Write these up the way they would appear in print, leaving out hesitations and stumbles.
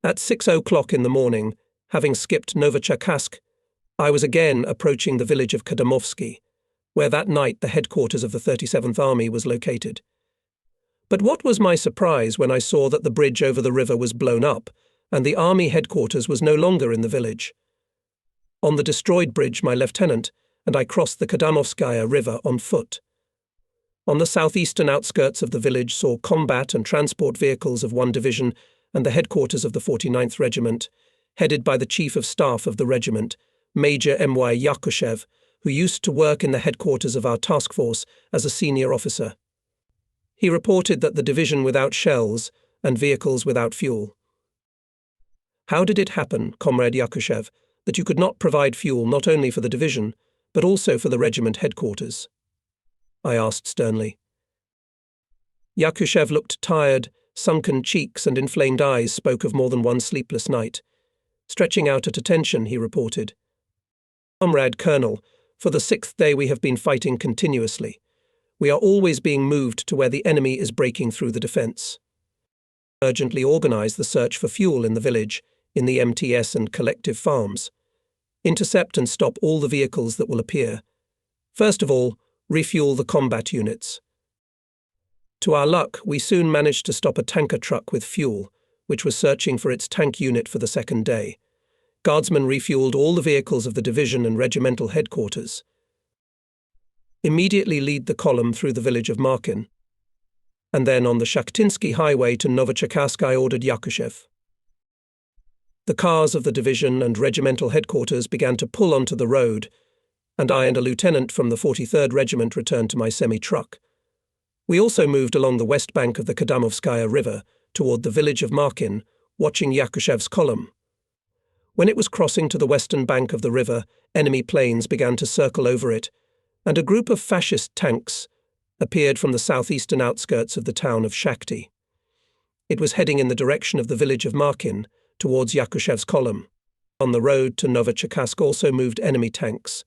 At 6 o'clock in the morning, having skipped Novocherkassk, I was again approaching the village of Kadamovsky, where that night the headquarters of the 37th Army was located. But what was my surprise when I saw that the bridge over the river was blown up, and the army headquarters was no longer in the village. On the destroyed bridge, my lieutenant and I crossed the Kadamovskaya River on foot. On the southeastern outskirts of the village saw combat and transport vehicles of one division and the headquarters of the 49th Regiment, headed by the Chief of Staff of the regiment, Major M.Y. Yakushev, who used to work in the headquarters of our task force as a senior officer. He reported that the division without shells and vehicles without fuel. How did it happen, Comrade Yakushev, that you could not provide fuel not only for the division, but also for the regiment headquarters? I asked sternly. Yakushev looked tired, sunken cheeks and inflamed eyes spoke of more than one sleepless night. Stretching out at attention, he reported, Comrade Colonel, for the 6th day we have been fighting continuously. We are always being moved to where the enemy is breaking through the defence. Urgently organise the search for fuel in the village, in the MTS and collective farms. Intercept and stop all the vehicles that will appear. First of all, refuel the combat units. To our luck, we soon managed to stop a tanker truck with fuel, which was searching for its tank unit for the 2nd day. Guardsmen refueled all the vehicles of the division and regimental headquarters. Immediately lead the column through the village of Markin. And then on the Shakhtinsky highway to Novocherkassk I ordered Yakushev. The cars of the division and regimental headquarters began to pull onto the road, and I and a lieutenant from the 43rd Regiment returned to my semi-truck. We also moved along the west bank of the Kadamovskaya River toward the village of Markin, watching Yakushev's column. When it was crossing to the western bank of the river, enemy planes began to circle over it, and a group of fascist tanks appeared from the southeastern outskirts of the town of Shakhty. It was heading in the direction of the village of Markin, towards Yakushev's column. On the road to Novocherkassk also moved enemy tanks.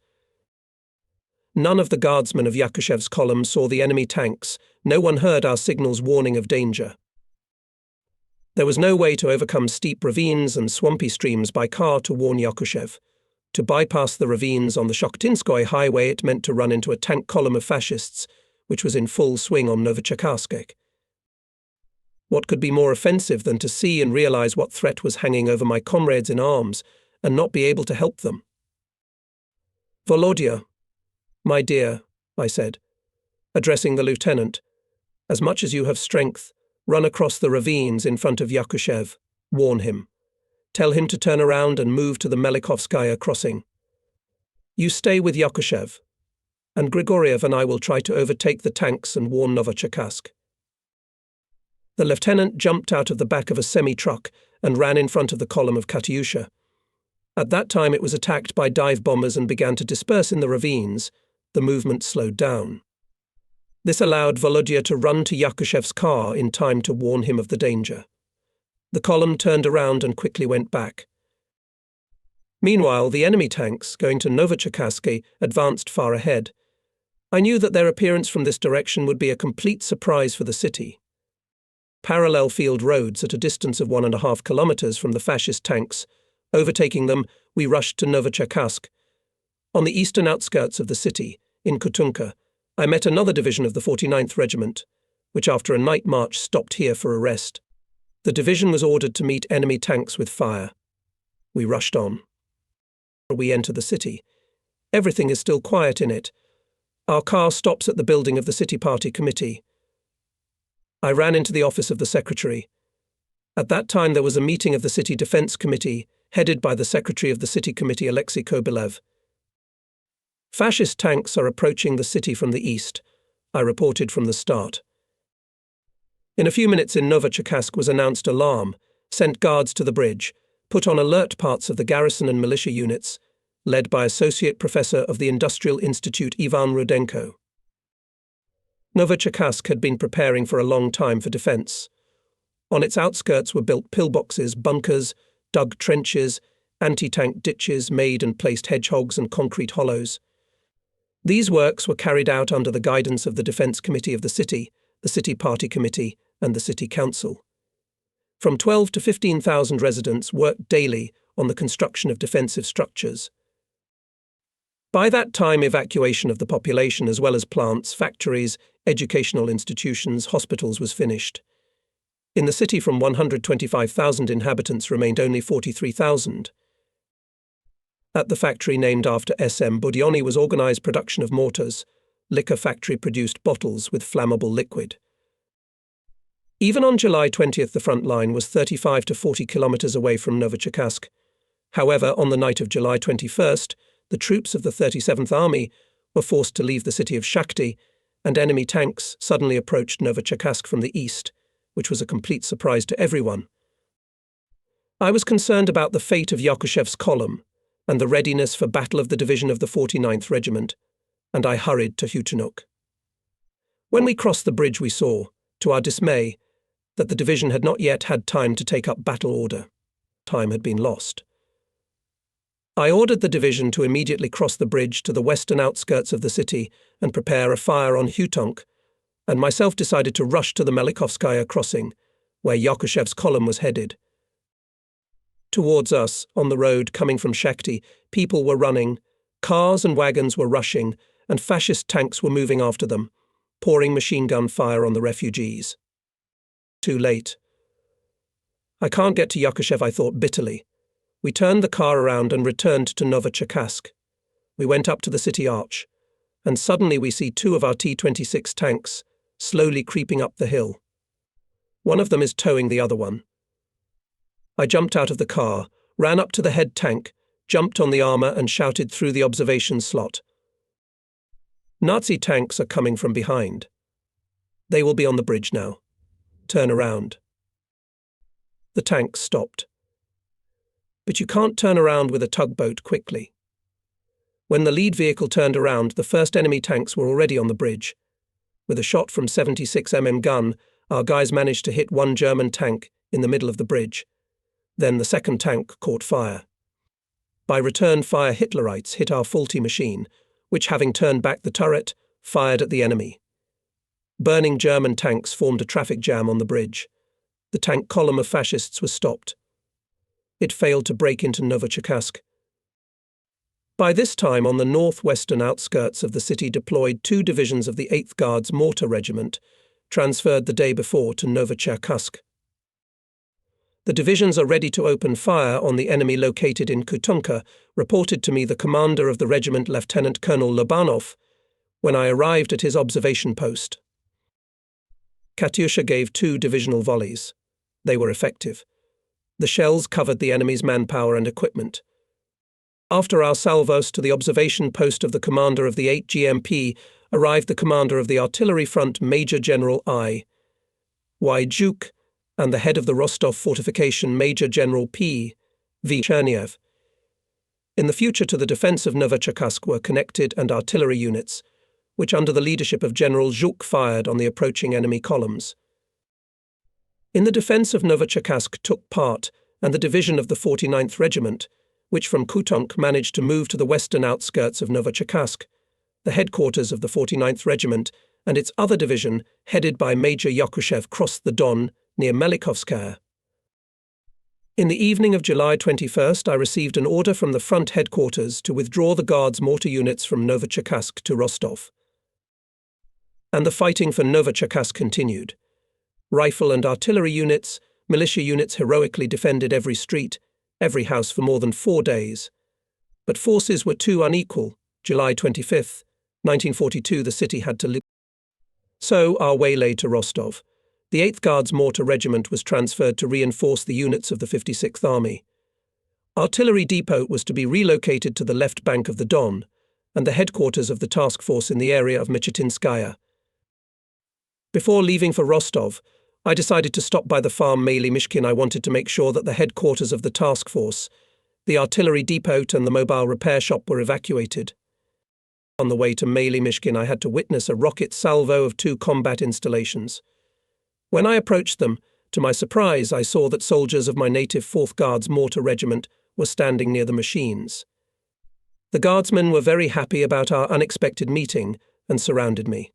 None of the guardsmen of Yakushev's column saw the enemy tanks. No one heard our signals warning of danger. There was no way to overcome steep ravines and swampy streams by car to warn Yakushev. To bypass the ravines on the Shakhtinskoye highway, it meant to run into a tank column of fascists, which was in full swing on Novocherkassk. What could be more offensive than to see and realize what threat was hanging over my comrades in arms and not be able to help them? Volodya, my dear, I said, addressing the lieutenant, as much as you have strength, run across the ravines in front of Yakushev, warn him. Tell him to turn around and move to the Melikovskaya crossing. You stay with Yakushev, and Grigoriev and I will try to overtake the tanks and warn Novocherkassk. The lieutenant jumped out of the back of a semi-truck and ran in front of the column of Katyusha. At that time it was attacked by dive bombers and began to disperse in the ravines. The movement slowed down. This allowed Volodya to run to Yakushev's car in time to warn him of the danger. The column turned around and quickly went back. Meanwhile, the enemy tanks, going to Novocherkassk, advanced far ahead. I knew that their appearance from this direction would be a complete surprise for the city. Parallel field roads at a distance of 1.5 kilometers from the fascist tanks. Overtaking them, we rushed to Novocherkassk. On the eastern outskirts of the city, in Kutunka, I met another division of the 49th Regiment, which after a night march stopped here for a rest. The division was ordered to meet enemy tanks with fire. We rushed on. We enter the city. Everything is still quiet in it. Our car stops at the building of the City Party Committee. I ran into the office of the secretary. At that time there was a meeting of the City Defense Committee, headed by the secretary of the City Committee, Alexei Kobylev. Fascist tanks are approaching the city from the east, I reported from the start. In a few minutes in Novocherkassk was announced alarm, sent guards to the bridge, put on alert parts of the garrison and militia units, led by Associate Professor of the Industrial Institute Ivan Rudenko. Novocherkassk had been preparing for a long time for defence. On its outskirts were built pillboxes, bunkers, dug trenches, anti-tank ditches, made and placed hedgehogs and concrete hollows. These works were carried out under the guidance of the Defence Committee of the City Party Committee, and the City Council. From 12 to 15,000 residents worked daily on the construction of defensive structures. By that time, evacuation of the population as well as plants, factories, educational institutions, hospitals was finished. In the city, from 125,000 inhabitants remained only 43,000. At the factory named after S.M. Budioni was organized production of mortars. Liquor factory produced bottles with flammable liquid. Even on July 20th, the front line was 35 to 40 kilometers away from Novocherkassk. However, on the night of July 21st, the troops of the 37th Army were forced to leave the city of Shakhty, and enemy tanks suddenly approached Novocherkassk from the east, which was a complete surprise to everyone. I was concerned about the fate of Yakushev's column and the readiness for battle of the division of the 49th Regiment, and I hurried to Hutenok. When we crossed the bridge, we saw, to our dismay, that the division had not yet had time to take up battle order. Time had been lost. I ordered the division to immediately cross the bridge to the western outskirts of the city and prepare a fire on Hutenok, and myself decided to rush to the Melikovskaya crossing, where Yakushev's column was headed. Towards us, on the road coming from Shakhty, people were running, cars and wagons were rushing, and fascist tanks were moving after them, pouring machine gun fire on the refugees. Too late. I can't get to Yakushev, I thought bitterly. We turned the car around and returned to Novocherkassk. We went up to the city arch, and suddenly we see two of our T-26 tanks slowly creeping up the hill. One of them is towing the other one. I jumped out of the car, ran up to the head tank, jumped on the armor and shouted through the observation slot. Nazi tanks are coming from behind. They will be on the bridge now. Turn around. The tank stopped. But you can't turn around with a tugboat quickly. When the lead vehicle turned around, the first enemy tanks were already on the bridge. With a shot from 76mm gun, our guys managed to hit one German tank in the middle of the bridge. Then the second tank caught fire. By return fire, Hitlerites hit our faulty machine, which, having turned back the turret, fired at the enemy. Burning German tanks formed a traffic jam on the bridge. The tank column of fascists was stopped. It failed to break into Novocherkassk. By this time, on the northwestern outskirts of the city deployed two divisions of the 8th Guards Mortar Regiment, transferred the day before to Novocherkassk. The divisions are ready to open fire on the enemy located in Kutunka, reported to me the commander of the regiment, Lieutenant Colonel Lobanov, when I arrived at his observation post. Katyusha gave 2 divisional volleys. They were effective. The shells covered the enemy's manpower and equipment. After our salvos to the observation post of the commander of the 8 GMP arrived the commander of the artillery front, Major General I. Y. Juk, and the head of the Rostov fortification, Major General P. V. Cherniev. In the future, to the defense of Novocherkassk were connected and artillery units, which under the leadership of General Zhuk fired on the approaching enemy columns. In the defense of Novocherkassk took part and the division of the 49th Regiment, which from Kutunk managed to move to the western outskirts of Novocherkassk, the headquarters of the 49th Regiment and its other division, headed by Major Yakushev, crossed the Don near Melikovskaya. In the evening of July 21st, I received an order from the front headquarters to withdraw the Guards mortar units from Novocherkassk to Rostov. And the fighting for Novocherkassk continued. Rifle and artillery units, militia units heroically defended every street, every house for more than 4 days. But forces were too unequal. July 25th, 1942, the city had to leave. So our way lay to Rostov. The 8th Guards Mortar Regiment was transferred to reinforce the units of the 56th Army. Artillery depot was to be relocated to the left bank of the Don, and the headquarters of the task force in the area of Michitinskaya. Before leaving for Rostov, I decided to stop by the farm Maly Mishkin. I wanted to make sure that the headquarters of the task force, the artillery depot and the mobile repair shop were evacuated. On the way to Maly Mishkin, I had to witness a rocket salvo of 2 combat installations. When I approached them, to my surprise, I saw that soldiers of my native 4th Guards Mortar Regiment were standing near the machines. The guardsmen were very happy about our unexpected meeting and surrounded me.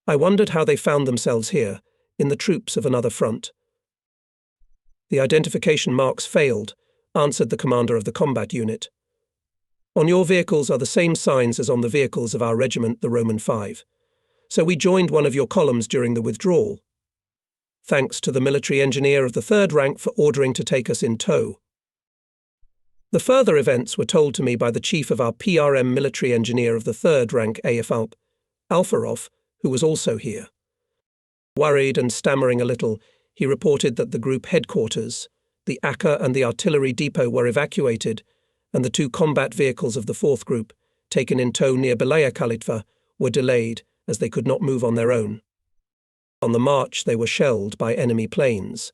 I wondered how they found themselves here, in the troops of another front. The identification marks failed, answered the commander of the combat unit. On your vehicles are the same signs as on the vehicles of our regiment, the Roman 5. So we joined one of your columns during the withdrawal. Thanks to the military engineer of the 3rd rank for ordering to take us in tow. The further events were told to me by the chief of our PRM military engineer of the 3rd rank AFALP, Alfarov, who was also here. Worried and stammering a little, he reported that the group headquarters, the Akka and the artillery depot were evacuated, and the 2 combat vehicles of the 4th group, taken in tow near Belaya Kalitva, were delayed as they could not move on their own. On the march they were shelled by enemy planes.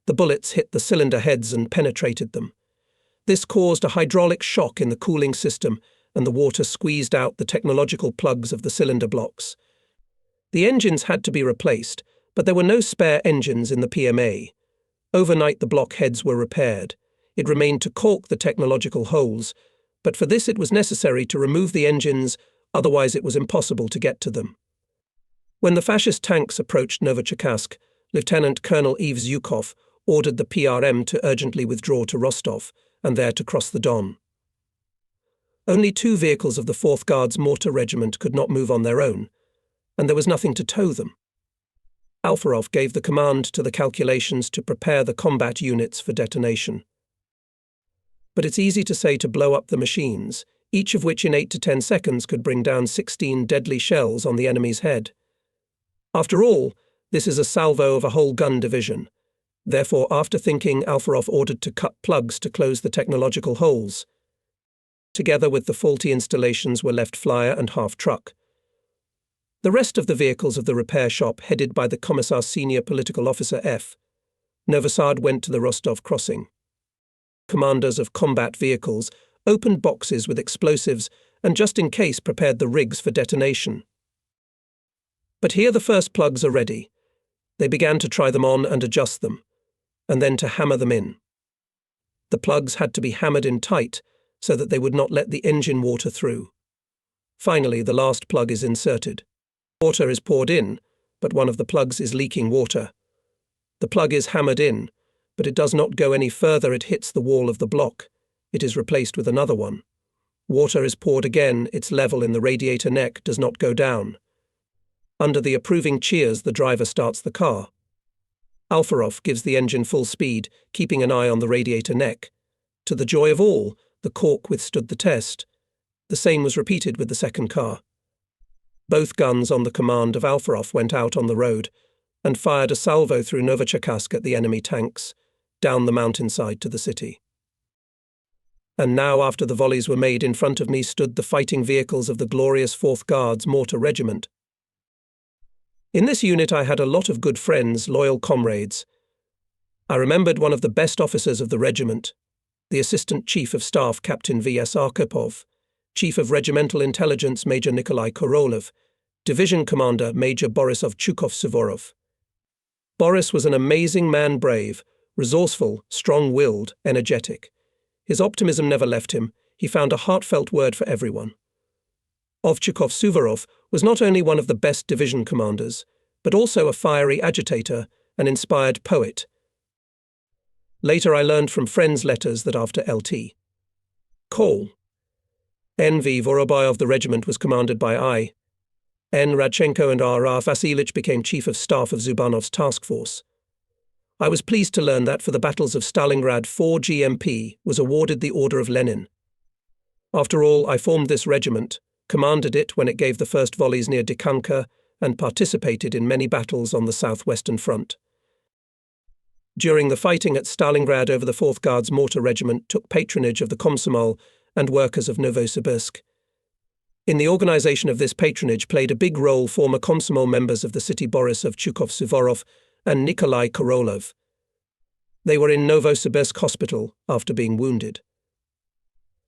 The bullets hit the cylinder heads and penetrated them. This caused a hydraulic shock in the cooling system, and the water squeezed out the technological plugs of the cylinder blocks. The engines had to be replaced, but there were no spare engines in the PMA. Overnight the block heads were repaired. It remained to caulk the technological holes, but for this it was necessary to remove the engines, otherwise it was impossible to get to them. When the fascist tanks approached Novocherkassk, Lieutenant Colonel Yves Zhukov ordered the PRM to urgently withdraw to Rostov, and there to cross the Don. Only 2 vehicles of the 4th Guards Mortar Regiment could not move on their own, and there was nothing to tow them. Alfarov gave the command to the calculations to prepare the combat units for detonation. But it's easy to say to blow up the machines, each of which in 8 to 10 seconds could bring down 16 deadly shells on the enemy's head. After all, this is a salvo of a whole gun division. Therefore, after thinking, Alfarov ordered to cut plugs to close the technological holes. Together with the faulty installations were left flyer and half-truck. The rest of the vehicles of the repair shop, headed by the Commissar's senior political officer F. Novosad, went to the Rostov crossing. Commanders of combat vehicles opened boxes with explosives and just in case prepared the rigs for detonation. But here the first plugs are ready. They began to try them on and adjust them, and then to hammer them in. The plugs had to be hammered in tight so that they would not let the engine water through. Finally, the last plug is inserted. Water is poured in, but one of the plugs is leaking water. The plug is hammered in, but it does not go any further. It hits the wall of the block. It is replaced with another one. Water is poured again. Its level in the radiator neck does not go down. Under the approving cheers, the driver starts the car. Alfarov gives the engine full speed, keeping an eye on the radiator neck. To the joy of all, the cork withstood the test. The same was repeated with the second car. Both guns on the command of Alfarov went out on the road and fired a salvo through Novocherkassk at the enemy tanks, down the mountainside to the city. And now, after the volleys were made, in front of me stood the fighting vehicles of the glorious 4th Guards Mortar Regiment. In this unit I had a lot of good friends, loyal comrades. I remembered one of the best officers of the regiment, the Assistant Chief of Staff Captain V.S. Arkhipov, Chief of Regimental Intelligence Major Nikolai Korolov, Division Commander Major Borisov Chukov-Suvorov. Boris was an amazing man, brave, resourceful, strong-willed, energetic. His optimism never left him. He found a heartfelt word for everyone. Chukov-Suvorov was not only one of the best division commanders, but also a fiery agitator, an inspired poet. Later I learned from friends' letters that after Lt. Col. N.V. Vorobyov, the regiment was commanded by I. N. Radchenko, and R.R. Vasilich became Chief of Staff of Zubanov's task force. I was pleased to learn that for the battles of Stalingrad 4 GMP was awarded the Order of Lenin. After all, I formed this regiment, commanded it when it gave the first volleys near Dikanka, and participated in many battles on the southwestern front. During the fighting at Stalingrad over the 4th Guards Mortar Regiment took patronage of the Komsomol and workers of Novosibirsk. In the organization of this patronage played a big role former Komsomol members of the city Borisov Chukov-Suvorov and Nikolai Korolov. They were in Novosibirsk hospital after being wounded.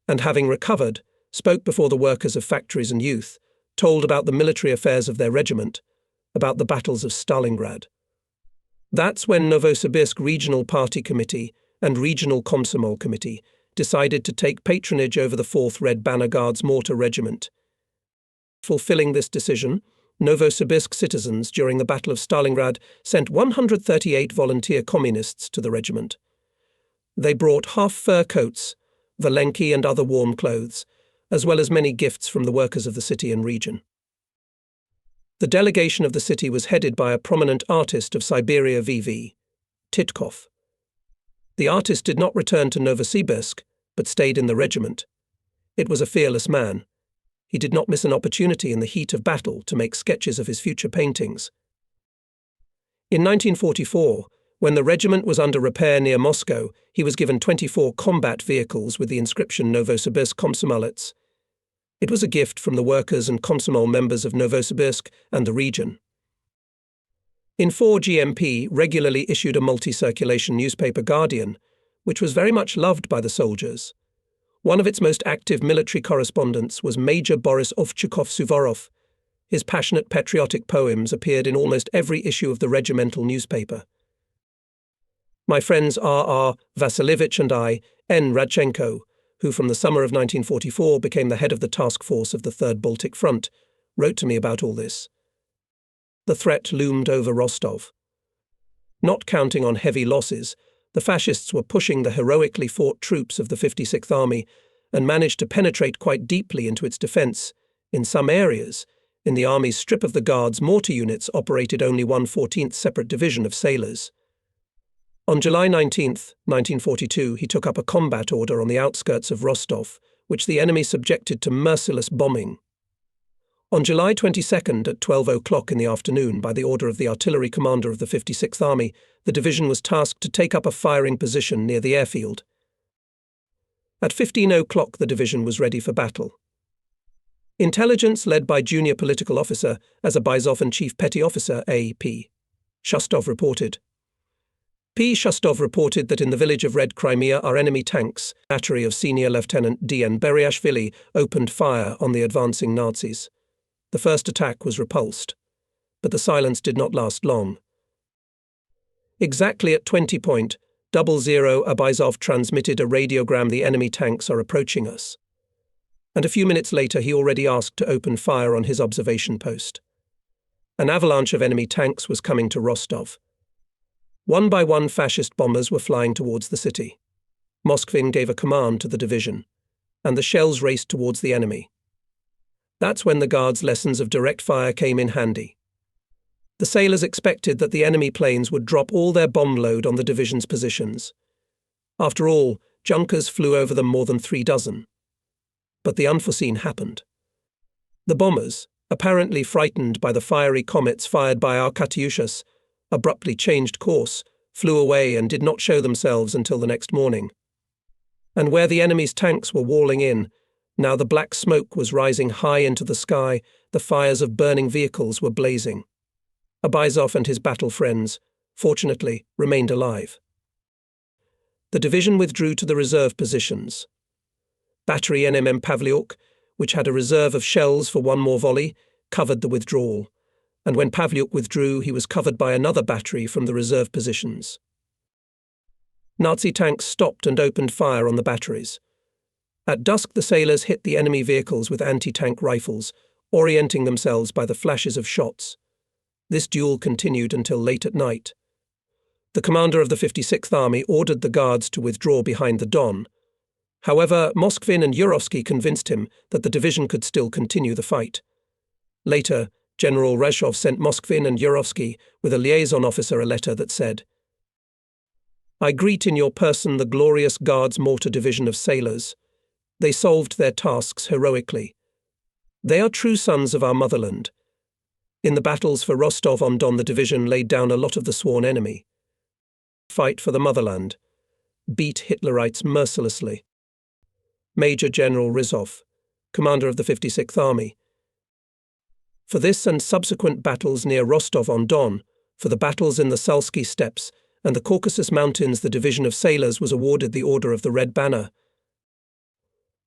And having recovered, spoke before the workers of factories and youth, told about the military affairs of their regiment, about the battles of Stalingrad. That's when Novosibirsk Regional Party Committee and Regional Komsomol Committee decided to take patronage over the 4th Red Banner Guards Mortar Regiment. Fulfilling this decision, Novosibirsk citizens during the Battle of Stalingrad sent 138 volunteer communists to the regiment. They brought half-fur coats, valenki and other warm clothes, as well as many gifts from the workers of the city and region. The delegation of the city was headed by a prominent artist of Siberia VV, Titkov. The artist did not return to Novosibirsk, but stayed in the regiment. It was a fearless man. He did not miss an opportunity in the heat of battle to make sketches of his future paintings. In 1944, when the regiment was under repair near Moscow, he was given 24 combat vehicles with the inscription Novosibirsk Komsomolets. It was a gift from the workers and Komsomol members of Novosibirsk and the region. In 4 GMP regularly issued a multi-circulation newspaper Guardian, which was very much loved by the soldiers. One of its most active military correspondents was Major Boris Ovchakov-Suvorov. His passionate patriotic poems appeared in almost every issue of the regimental newspaper. My friends R.R. Vasilevich and I, N. Radchenko, who from the summer of 1944 became the head of the task force of the Third Baltic Front, wrote to me about all this. The threat loomed over Rostov. Not counting on heavy losses, the fascists were pushing the heroically fought troops of the 56th Army and managed to penetrate quite deeply into its defence. In some areas, in the Army's strip of the Guards, mortar units operated only one 14th separate division of sailors. On July 19, 1942, he took up a combat order on the outskirts of Rostov, which the enemy subjected to merciless bombing. On July 22nd at 12 o'clock in the afternoon, by the order of the artillery commander of the 56th Army, the division was tasked to take up a firing position near the airfield. At 15 o'clock the division was ready for battle. Intelligence, led by junior political officer Azerbaijov and Chief Petty Officer A.P. Shustov reported. P. Shustov reported that in the village of Red Crimea our enemy tanks, battery of Senior Lieutenant D.N. Beryashvili, opened fire on the advancing Nazis. The first attack was repulsed, but the silence did not last long. Exactly at 20:00, Abizov transmitted a radiogram: "The enemy tanks are approaching us." And a few minutes later he already asked to open fire on his observation post. An avalanche of enemy tanks was coming to Rostov. One by one fascist bombers were flying towards the city. Moskvin gave a command to the division, and the shells raced towards the enemy. That's when the Guards' lessons of direct fire came in handy. The sailors expected that the enemy planes would drop all their bomb load on the division's positions. After all, Junkers flew over them more than 3 dozen. But the unforeseen happened. The bombers, apparently frightened by the fiery comets fired by our Katyushas, abruptly changed course, flew away and did not show themselves until the next morning. And where the enemy's tanks were walling in, now the black smoke was rising high into the sky, the fires of burning vehicles were blazing. Abizov and his battle friends, fortunately, remained alive. The division withdrew to the reserve positions. Battery NMM Pavliuk, which had a reserve of shells for one more volley, covered the withdrawal, and when Pavliuk withdrew he was covered by another battery from the reserve positions. Nazi tanks stopped and opened fire on the batteries. At dusk the sailors hit the enemy vehicles with anti-tank rifles, orienting themselves by the flashes of shots. This duel continued until late at night. The commander of the 56th Army ordered the Guards to withdraw behind the Don. However, Moskvin and Yurovsky convinced him that the division could still continue the fight. Later, General Reshov sent Moskvin and Yurovsky with a liaison officer a letter that said, "I greet in your person the glorious Guards Mortar Division of sailors. They solved their tasks heroically. They are true sons of our motherland. In the battles for Rostov-on-Don the division laid down a lot of the sworn enemy. Fight for the motherland. Beat Hitlerites mercilessly." Major General Rizov, commander of the 56th Army. For this and subsequent battles near Rostov-on-Don, for the battles in the Salsky Steppes and the Caucasus Mountains, the division of sailors was awarded the Order of the Red Banner.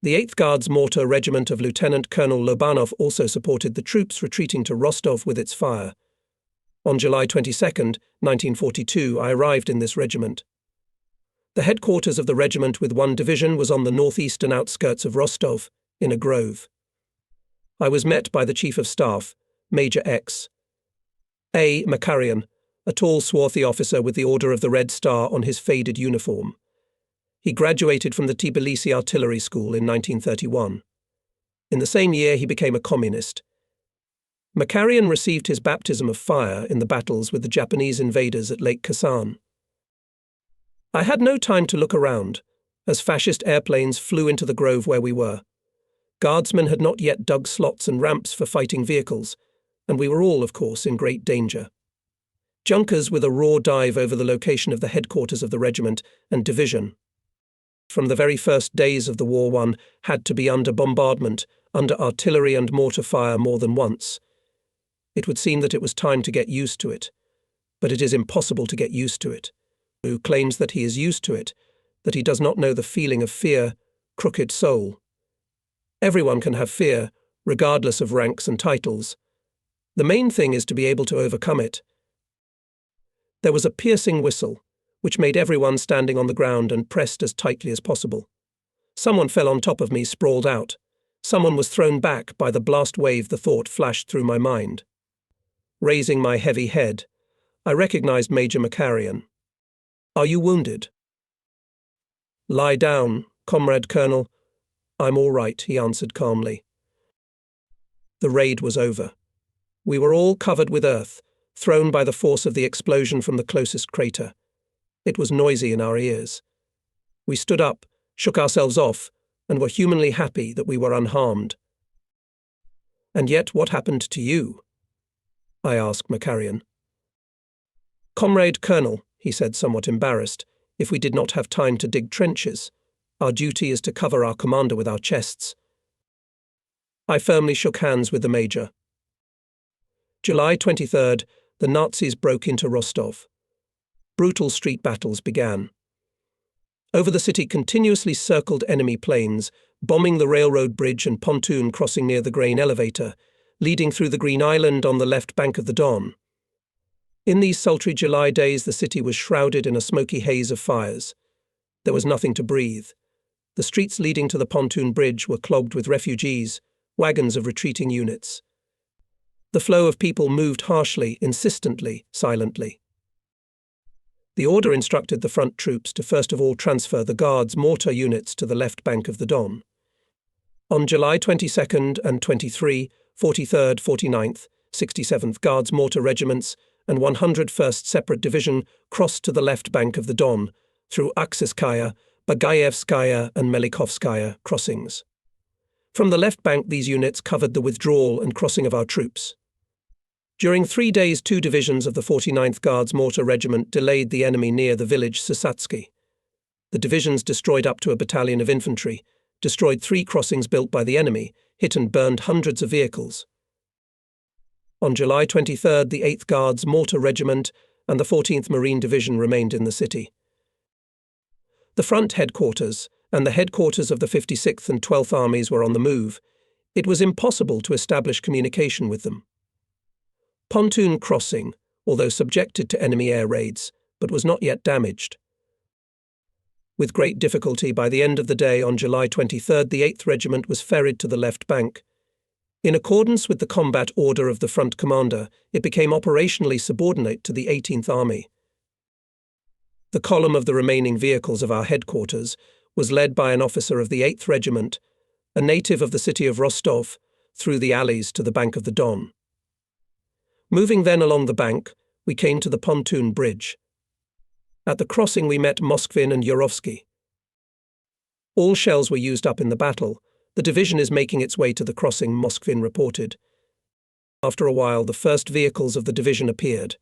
The 8th Guards Mortar Regiment of Lieutenant Colonel Lobanov also supported the troops retreating to Rostov with its fire. On July 22, 1942, I arrived in this regiment. The headquarters of the regiment with one division was on the northeastern outskirts of Rostov, in a grove. I was met by the Chief of Staff, Major X. A. Makarian, a tall, swarthy officer with the Order of the Red Star on his faded uniform. He graduated from the Tbilisi Artillery School in 1931. In the same year, he became a communist. Makarian received his baptism of fire in the battles with the Japanese invaders at Lake Khasan. I had no time to look around, as fascist airplanes flew into the grove where we were. Guardsmen had not yet dug slots and ramps for fighting vehicles, and we were all, of course, in great danger. Junkers with a raw dive over the location of the headquarters of the regiment and division. From the very first days of the war, one had to be under bombardment, under artillery and mortar fire more than once. It would seem that it was time to get used to it, but it is impossible to get used to it. Who claims that he is used to it, that he does not know the feeling of fear, crooked soul. Everyone can have fear, regardless of ranks and titles. The main thing is to be able to overcome it. There was a piercing whistle, which made everyone standing on the ground and pressed as tightly as possible. Someone fell on top of me, sprawled out. Someone was thrown back by the blast wave. The thought flashed through my mind. Raising my heavy head, I recognized Major Makarian. "Are you wounded?" "Lie down, Comrade Colonel." "I'm all right," he answered calmly. The raid was over. We were all covered with earth, thrown by the force of the explosion from the closest crater. It was noisy in our ears. We stood up, shook ourselves off, and were humanly happy that we were unharmed. "And yet what happened to you?" I asked Makarian. "Comrade Colonel," he said, somewhat embarrassed, "if we did not have time to dig trenches, our duty is to cover our commander with our chests." I firmly shook hands with the major. July 23rd, the Nazis broke into Rostov. Brutal street battles began. Over the city continuously circled enemy planes, bombing the railroad bridge and pontoon crossing near the grain elevator, leading through the Green Island on the left bank of the Don. In these sultry July days, the city was shrouded in a smoky haze of fires. There was nothing to breathe. The streets leading to the pontoon bridge were clogged with refugees, wagons of retreating units. The flow of people moved harshly, insistently, silently. The order instructed the front troops to first of all transfer the Guards' mortar units to the left bank of the Don. On July 22nd and 23, 43rd, 49th, 67th Guards mortar regiments and 101st Separate Division crossed to the left bank of the Don through Aksiskaya, Bagaevskaya and Melikovskaya crossings. From the left bank, these units covered the withdrawal and crossing of our troops. During 3 days, 2 divisions of the 49th Guards Mortar Regiment delayed the enemy near the village Sisatsky. The divisions destroyed up to a battalion of infantry, destroyed 3 crossings built by the enemy, hit and burned hundreds of vehicles. On July 23rd, the 8th Guards Mortar Regiment and the 14th Marine Division remained in the city. The front headquarters and the headquarters of the 56th and 12th Armies were on the move. It was impossible to establish communication with them. Pontoon crossing, although subjected to enemy air raids, but was not yet damaged. With great difficulty, by the end of the day on July 23rd, the 8th Regiment was ferried to the left bank. In accordance with the combat order of the front commander, it became operationally subordinate to the 18th Army. The column of the remaining vehicles of our headquarters was led by an officer of the 8th Regiment, a native of the city of Rostov, through the alleys to the bank of the Don. Moving then along the bank, we came to the pontoon bridge. At the crossing we met Moskvin and Yurovsky. "All shells were used up in the battle. The division is making its way to the crossing," Moskvin reported. After a while, the first vehicles of the division appeared.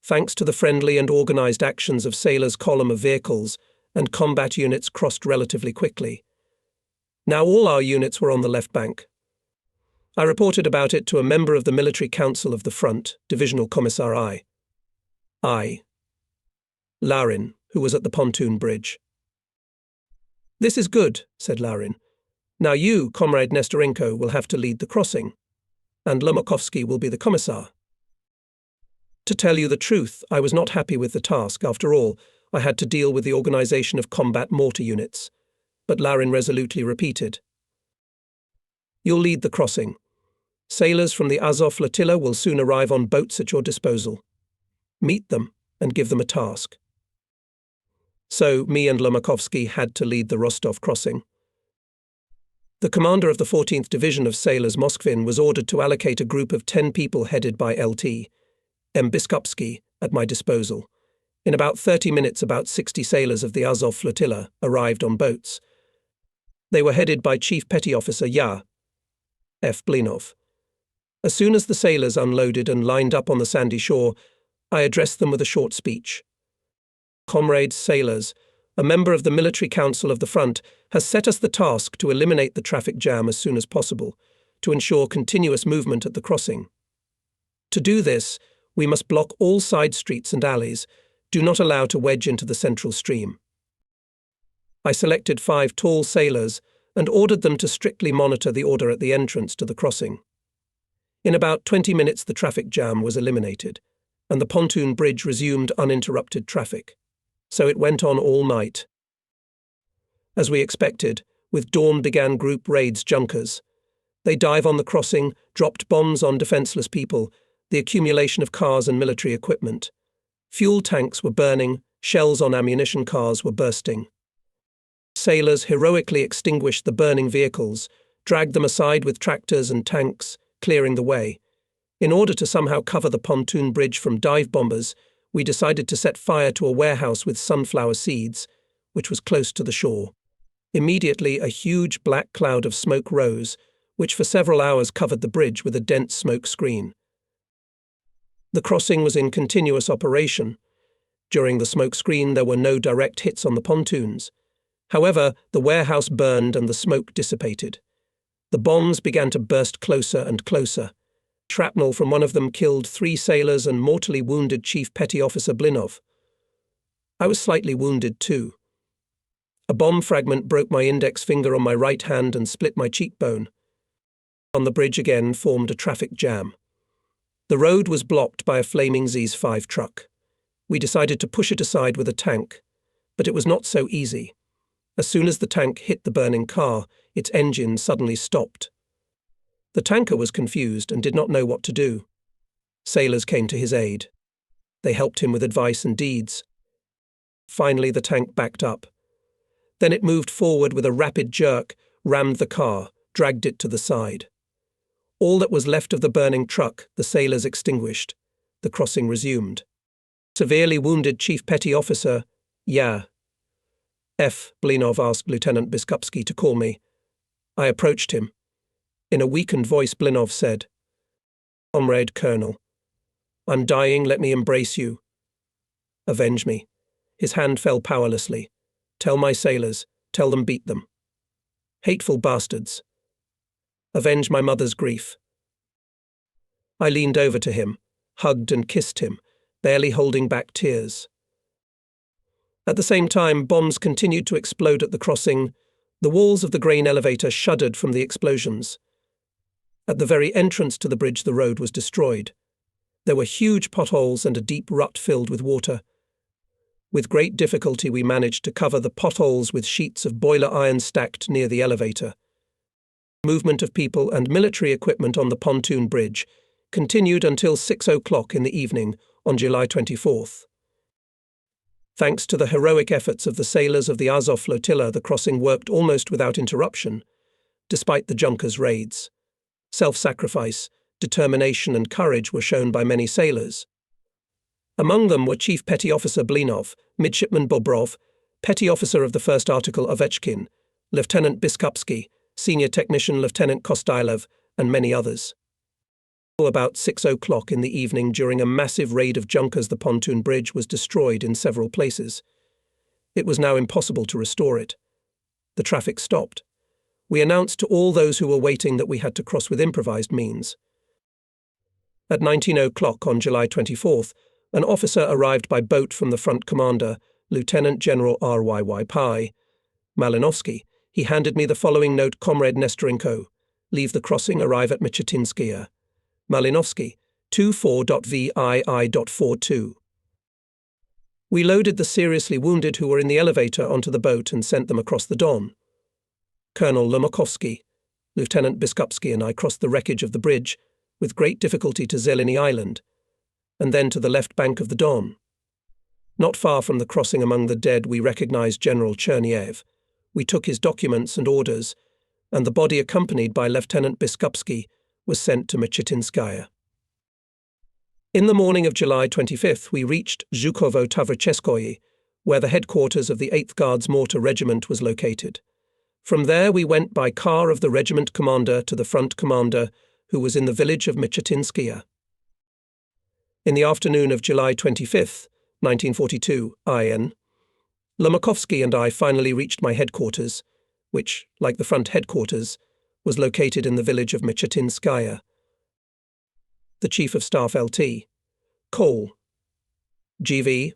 Thanks to the friendly and organized actions of Sailor's column of vehicles, and combat units crossed relatively quickly. Now all our units were on the left bank. I reported about it to a member of the Military Council of the Front, Divisional Commissar I. Larin, who was at the pontoon bridge. "This is good," said Larin. "Now you, Comrade Nestorenko, will have to lead the crossing, and Lomakovsky will be the commissar." To tell you the truth, I was not happy with the task. After all, I had to deal with the organization of combat mortar units. But Larin resolutely repeated, "You'll lead the crossing. Sailors from the Azov flotilla will soon arrive on boats at your disposal. Meet them and give them a task." So me and Lomakovsky had to lead the Rostov crossing. The commander of the 14th Division of Sailors Moskvin was ordered to allocate a group of 10 people headed by Lt. M. Biskupski at my disposal. In about 30 minutes, about 60 sailors of the Azov flotilla arrived on boats. They were headed by Chief Petty Officer Ya. F. Blinov. As soon as the sailors unloaded and lined up on the sandy shore, I addressed them with a short speech. Comrades sailors, a member of the Military Council of the Front has set us the task to eliminate the traffic jam as soon as possible, to ensure continuous movement at the crossing. To do this, we must block all side streets and alleys, do not allow to wedge into the central stream. I selected 5 tall sailors and ordered them to strictly monitor the order at the entrance to the crossing. In about 20 minutes the traffic jam was eliminated, and the pontoon bridge resumed uninterrupted traffic. So it went on all night. As we expected, with dawn began group raids junkers. They dive on the crossing, dropped bombs on defenseless people, the accumulation of cars and military equipment. Fuel tanks were burning, shells on ammunition cars were bursting. Sailors heroically extinguished the burning vehicles, dragged them aside with tractors and tanks, clearing the way. In order to somehow cover the pontoon bridge from dive bombers, we decided to set fire to a warehouse with sunflower seeds, which was close to the shore. Immediately, a huge black cloud of smoke rose, which for several hours covered the bridge with a dense smoke screen. The crossing was in continuous operation. During the smoke screen, there were no direct hits on the pontoons. However, the warehouse burned and the smoke dissipated. The bombs began to burst closer and closer. Shrapnel from one of them killed 3 sailors and mortally wounded Chief Petty Officer Blinov. I was slightly wounded too. A bomb fragment broke my index finger on my right hand and split my cheekbone. On the bridge again formed a traffic jam. The road was blocked by a flaming Z5 truck. We decided to push it aside with a tank, but it was not so easy. As soon as the tank hit the burning car, its engine suddenly stopped. The tanker was confused and did not know what to do. Sailors came to his aid. They helped him with advice and deeds. Finally, the tank backed up. Then it moved forward with a rapid jerk, rammed the car, dragged it to the side. All that was left of the burning truck, the sailors extinguished. The crossing resumed. Severely wounded Chief Petty Officer Ya. F. Blinov asked Lieutenant Biskupski to call me. I approached him. In a weakened voice, Blinov said, "Comrade Colonel, I'm dying, let me embrace you. Avenge me." His hand fell powerlessly. "Tell my sailors, tell them beat them. Hateful bastards. Avenge my mother's grief." I leaned over to him, hugged and kissed him, barely holding back tears. At the same time, bombs continued to explode at the crossing. The walls of the grain elevator shuddered from the explosions. At the very entrance to the bridge, the road was destroyed. There were huge potholes and a deep rut filled with water. With great difficulty, we managed to cover the potholes with sheets of boiler iron stacked near the elevator. Movement of people and military equipment on the pontoon bridge continued until 6 o'clock in the evening on July 24th. Thanks to the heroic efforts of the sailors of the Azov flotilla, the crossing worked almost without interruption, despite the junkers' raids. Self-sacrifice, determination and courage were shown by many sailors. Among them were Chief Petty Officer Blinov, Midshipman Bobrov, Petty Officer of the First Article Ovechkin, Lieutenant Biskupski, Senior Technician Lieutenant Kostylov, and many others. About 6 o'clock in the evening, during a massive raid of junkers, the pontoon bridge was destroyed in several places. It was now impossible to restore it. The traffic stopped. We announced to all those who were waiting that we had to cross with improvised means. At 19 o'clock on July 24th, an officer arrived by boat from the front commander, Lieutenant General R.Y.Y. Pai Malinovsky. He handed me the following note: Comrade Nestorenko, leave the crossing, arrive at Michatinskaya. Malinovsky, 24.VII.42. We loaded the seriously wounded who were in the elevator onto the boat and sent them across the Don. Colonel Lomakovsky, Lieutenant Biskupski and I crossed the wreckage of the bridge with great difficulty to Zeleny Island, and then to the left bank of the Don. Not far from the crossing among the dead, we recognized General Cherniev. We took his documents and orders, and the body, accompanied by Lieutenant Biskupski, was sent to Mechitinskaya. In the morning of July 25th, we reached Zhukovo-Tavricheskoye, where the headquarters of the 8th Guards Mortar Regiment was located. From there we went by car of the regiment commander to the front commander, who was in the village of Mechitinskaya. In the afternoon of July 25th, 1942, IN, Lomakovsky and I finally reached my headquarters, which, like the front headquarters, was located in the village of Mechitinskaya. The Chief of Staff LT, Cole, GV,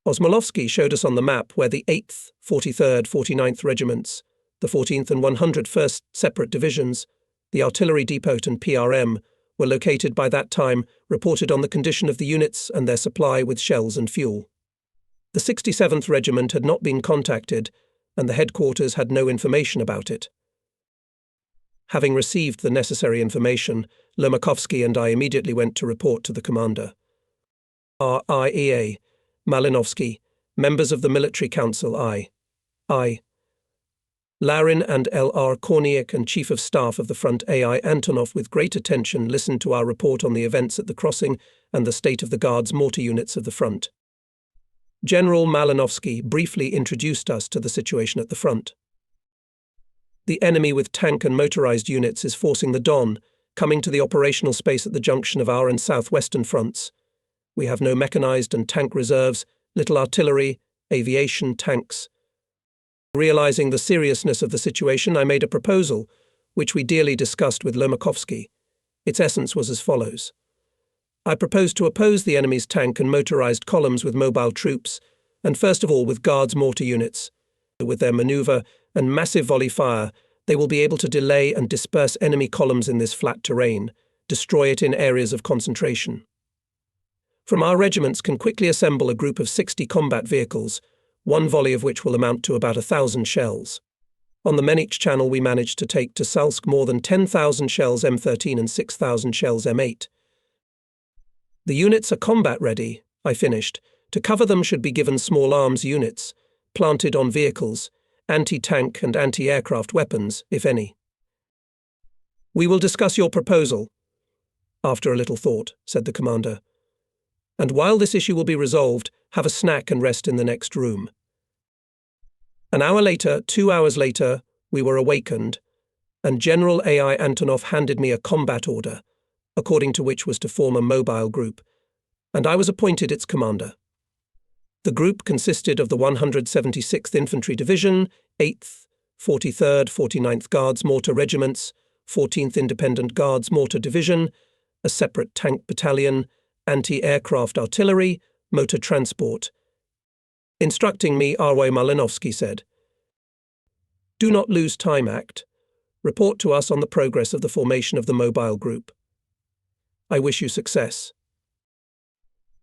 Osmolovsky showed us on the map where the 8th, 43rd, 49th Regiments, the 14th and 101st separate divisions, the artillery depot and PRM were located by that time, reported on the condition of the units and their supply with shells and fuel. The 67th Regiment had not been contacted, and the headquarters had no information about it. Having received the necessary information, Lomakovsky and I immediately went to report to the commander. RIEA, Malinovsky, members of the Military Council I. Larin and L.R. Korniak and Chief of Staff of the Front A.I. Antonov with great attention listened to our report on the events at the crossing and the state of the Guards mortar units of the front. General Malinovsky briefly introduced us to the situation at the front. The enemy with tank and motorized units is forcing the Don, coming to the operational space at the junction of our and southwestern fronts. We have no mechanized and tank reserves, little artillery, aviation, tanks. Realizing the seriousness of the situation, I made a proposal, which we dearly discussed with Lomakovsky. Its essence was as follows. I proposed to oppose the enemy's tank and motorized columns with mobile troops, and first of all with Guards mortar units. With their maneuver and massive volley fire, they will be able to delay and disperse enemy columns in this flat terrain, destroy it in areas of concentration. From our regiments can quickly assemble a group of 60 combat vehicles, one volley of which will amount to about 1,000 shells. On the Menich Channel we managed to take to Salsk more than 10,000 shells M13 and 6,000 shells M8. The units are combat ready, I finished. To cover them should be given small arms units, planted on vehicles, anti-tank and anti-aircraft weapons, if any. We will discuss your proposal, after a little thought, said the commander. And while this issue will be resolved, have a snack and rest in the next room. An hour later, 2 hours later, we were awakened, and General A.I. Antonov handed me a combat order, according to which was to form a mobile group, and I was appointed its commander. The group consisted of the 176th Infantry Division, 8th, 43rd, 49th Guards Mortar Regiments, 14th Independent Guards Mortar Division, a separate tank battalion, anti-aircraft artillery, motor transport. Instructing me, R.W. Malinovsky said, "Do not lose time, Act. Report to us on the progress of the formation of the mobile group. I wish you success."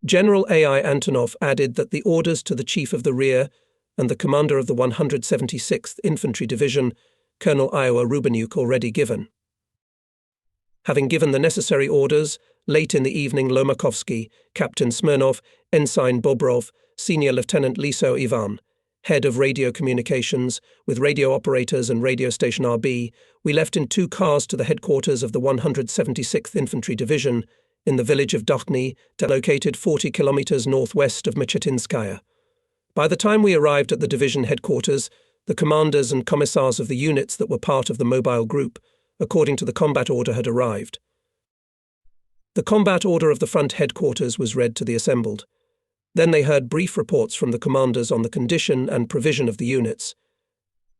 General A.I. Antonov added that the orders to the Chief of the Rear and the commander of the 176th Infantry Division, Colonel Iowa Rubeniuk, already given. Having given the necessary orders, late in the evening Lomakovsky, Captain Smirnov, Ensign Bobrov, Senior Lieutenant Liso Ivan, head of radio communications, with radio operators and radio station RB, we left in 2 cars to the headquarters of the 176th Infantry Division in the village of Dokhny, located 40 kilometers northwest of Mechitinskaya. By the time we arrived at the division headquarters, the commanders and commissars of the units that were part of the mobile group, according to the combat order, had arrived. The combat order of the front headquarters was read to the assembled. Then they heard brief reports from the commanders on the condition and provision of the units.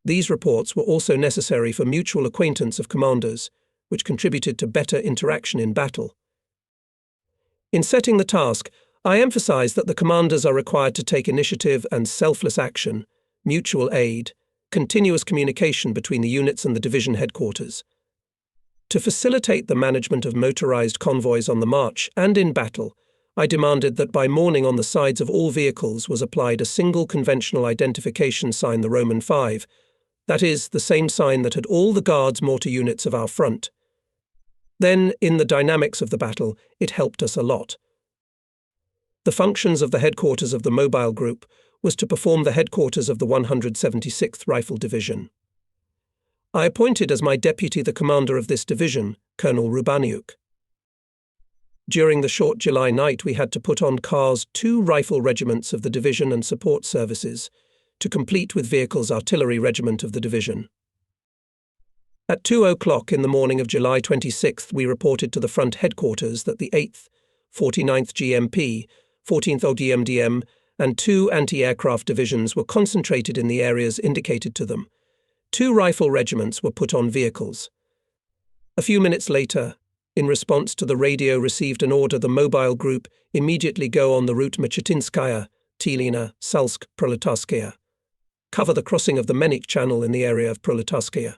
These reports were also necessary for mutual acquaintance of commanders, which contributed to better interaction in battle. In setting the task, I emphasized that the commanders are required to take initiative and selfless action, mutual aid, continuous communication between the units and the division headquarters. To facilitate the management of motorized convoys on the march and in battle, I demanded that by morning on the sides of all vehicles was applied a single conventional identification sign, the Roman 5, that is, the same sign that had all the Guards mortar units of our front. Then, in the dynamics of the battle, it helped us a lot. The functions of the headquarters of the Mobile Group was to perform the headquarters of the 176th Rifle Division. I appointed as my deputy the commander of this division, Colonel Rubaniuk. During the short July night, we had to put on cars 2 rifle regiments of the division and support services, to complete with vehicles artillery regiment of the division. At 2:00 in the morning of July 26th, we reported to the front headquarters that the 8th, 49th GMP, 14th OGMDM, and 2 anti-aircraft divisions were concentrated in the areas indicated to them. 2 rifle regiments were put on vehicles. A few minutes later, in response to the radio received an order, the Mobile Group immediately go on the route Mechetinskaya, Tilina, Salsk, Proletarskaya. Cover the crossing of the Menik Channel in the area of Proletarskaya.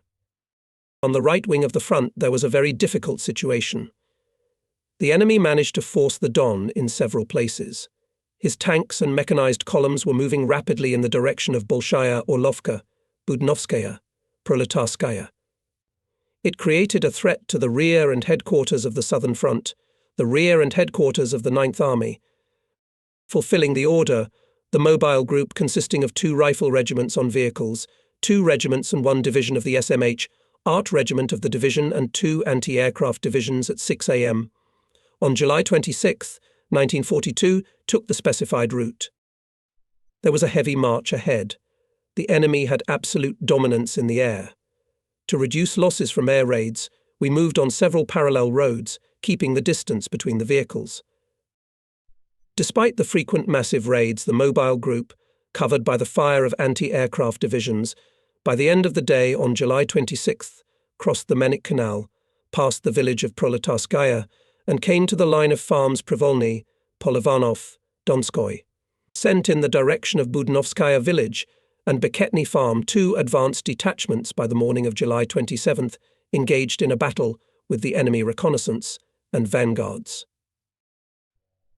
On the right wing of the front, there was a very difficult situation. The enemy managed to force the Don in several places. His tanks and mechanized columns were moving rapidly in the direction of Bolshaya Orlovka, Budnovskaya, Proletarskaya. It created a threat to the rear and headquarters of the Southern Front, the rear and headquarters of the 9th Army. Fulfilling the order, the Mobile Group, consisting of 2 rifle regiments on vehicles, 2 regiments and 1 division of the SMH, Art Regiment of the division and 2 anti-aircraft divisions at 6 a.m. on July 26, 1942, took the specified route. There was a heavy march ahead. The enemy had absolute dominance in the air. To reduce losses from air raids, we moved on several parallel roads, keeping the distance between the vehicles. Despite the frequent massive raids, the Mobile Group, covered by the fire of anti-aircraft divisions, by the end of the day on July 26th, crossed the Menik Canal, passed the village of Proletarskaya, and came to the line of farms Privolny, Polivanov, Donskoy. Sent in the direction of Budnovskaya village and Beketny farm 2 advanced detachments by the morning of July 27th, engaged in a battle with the enemy reconnaissance and vanguards.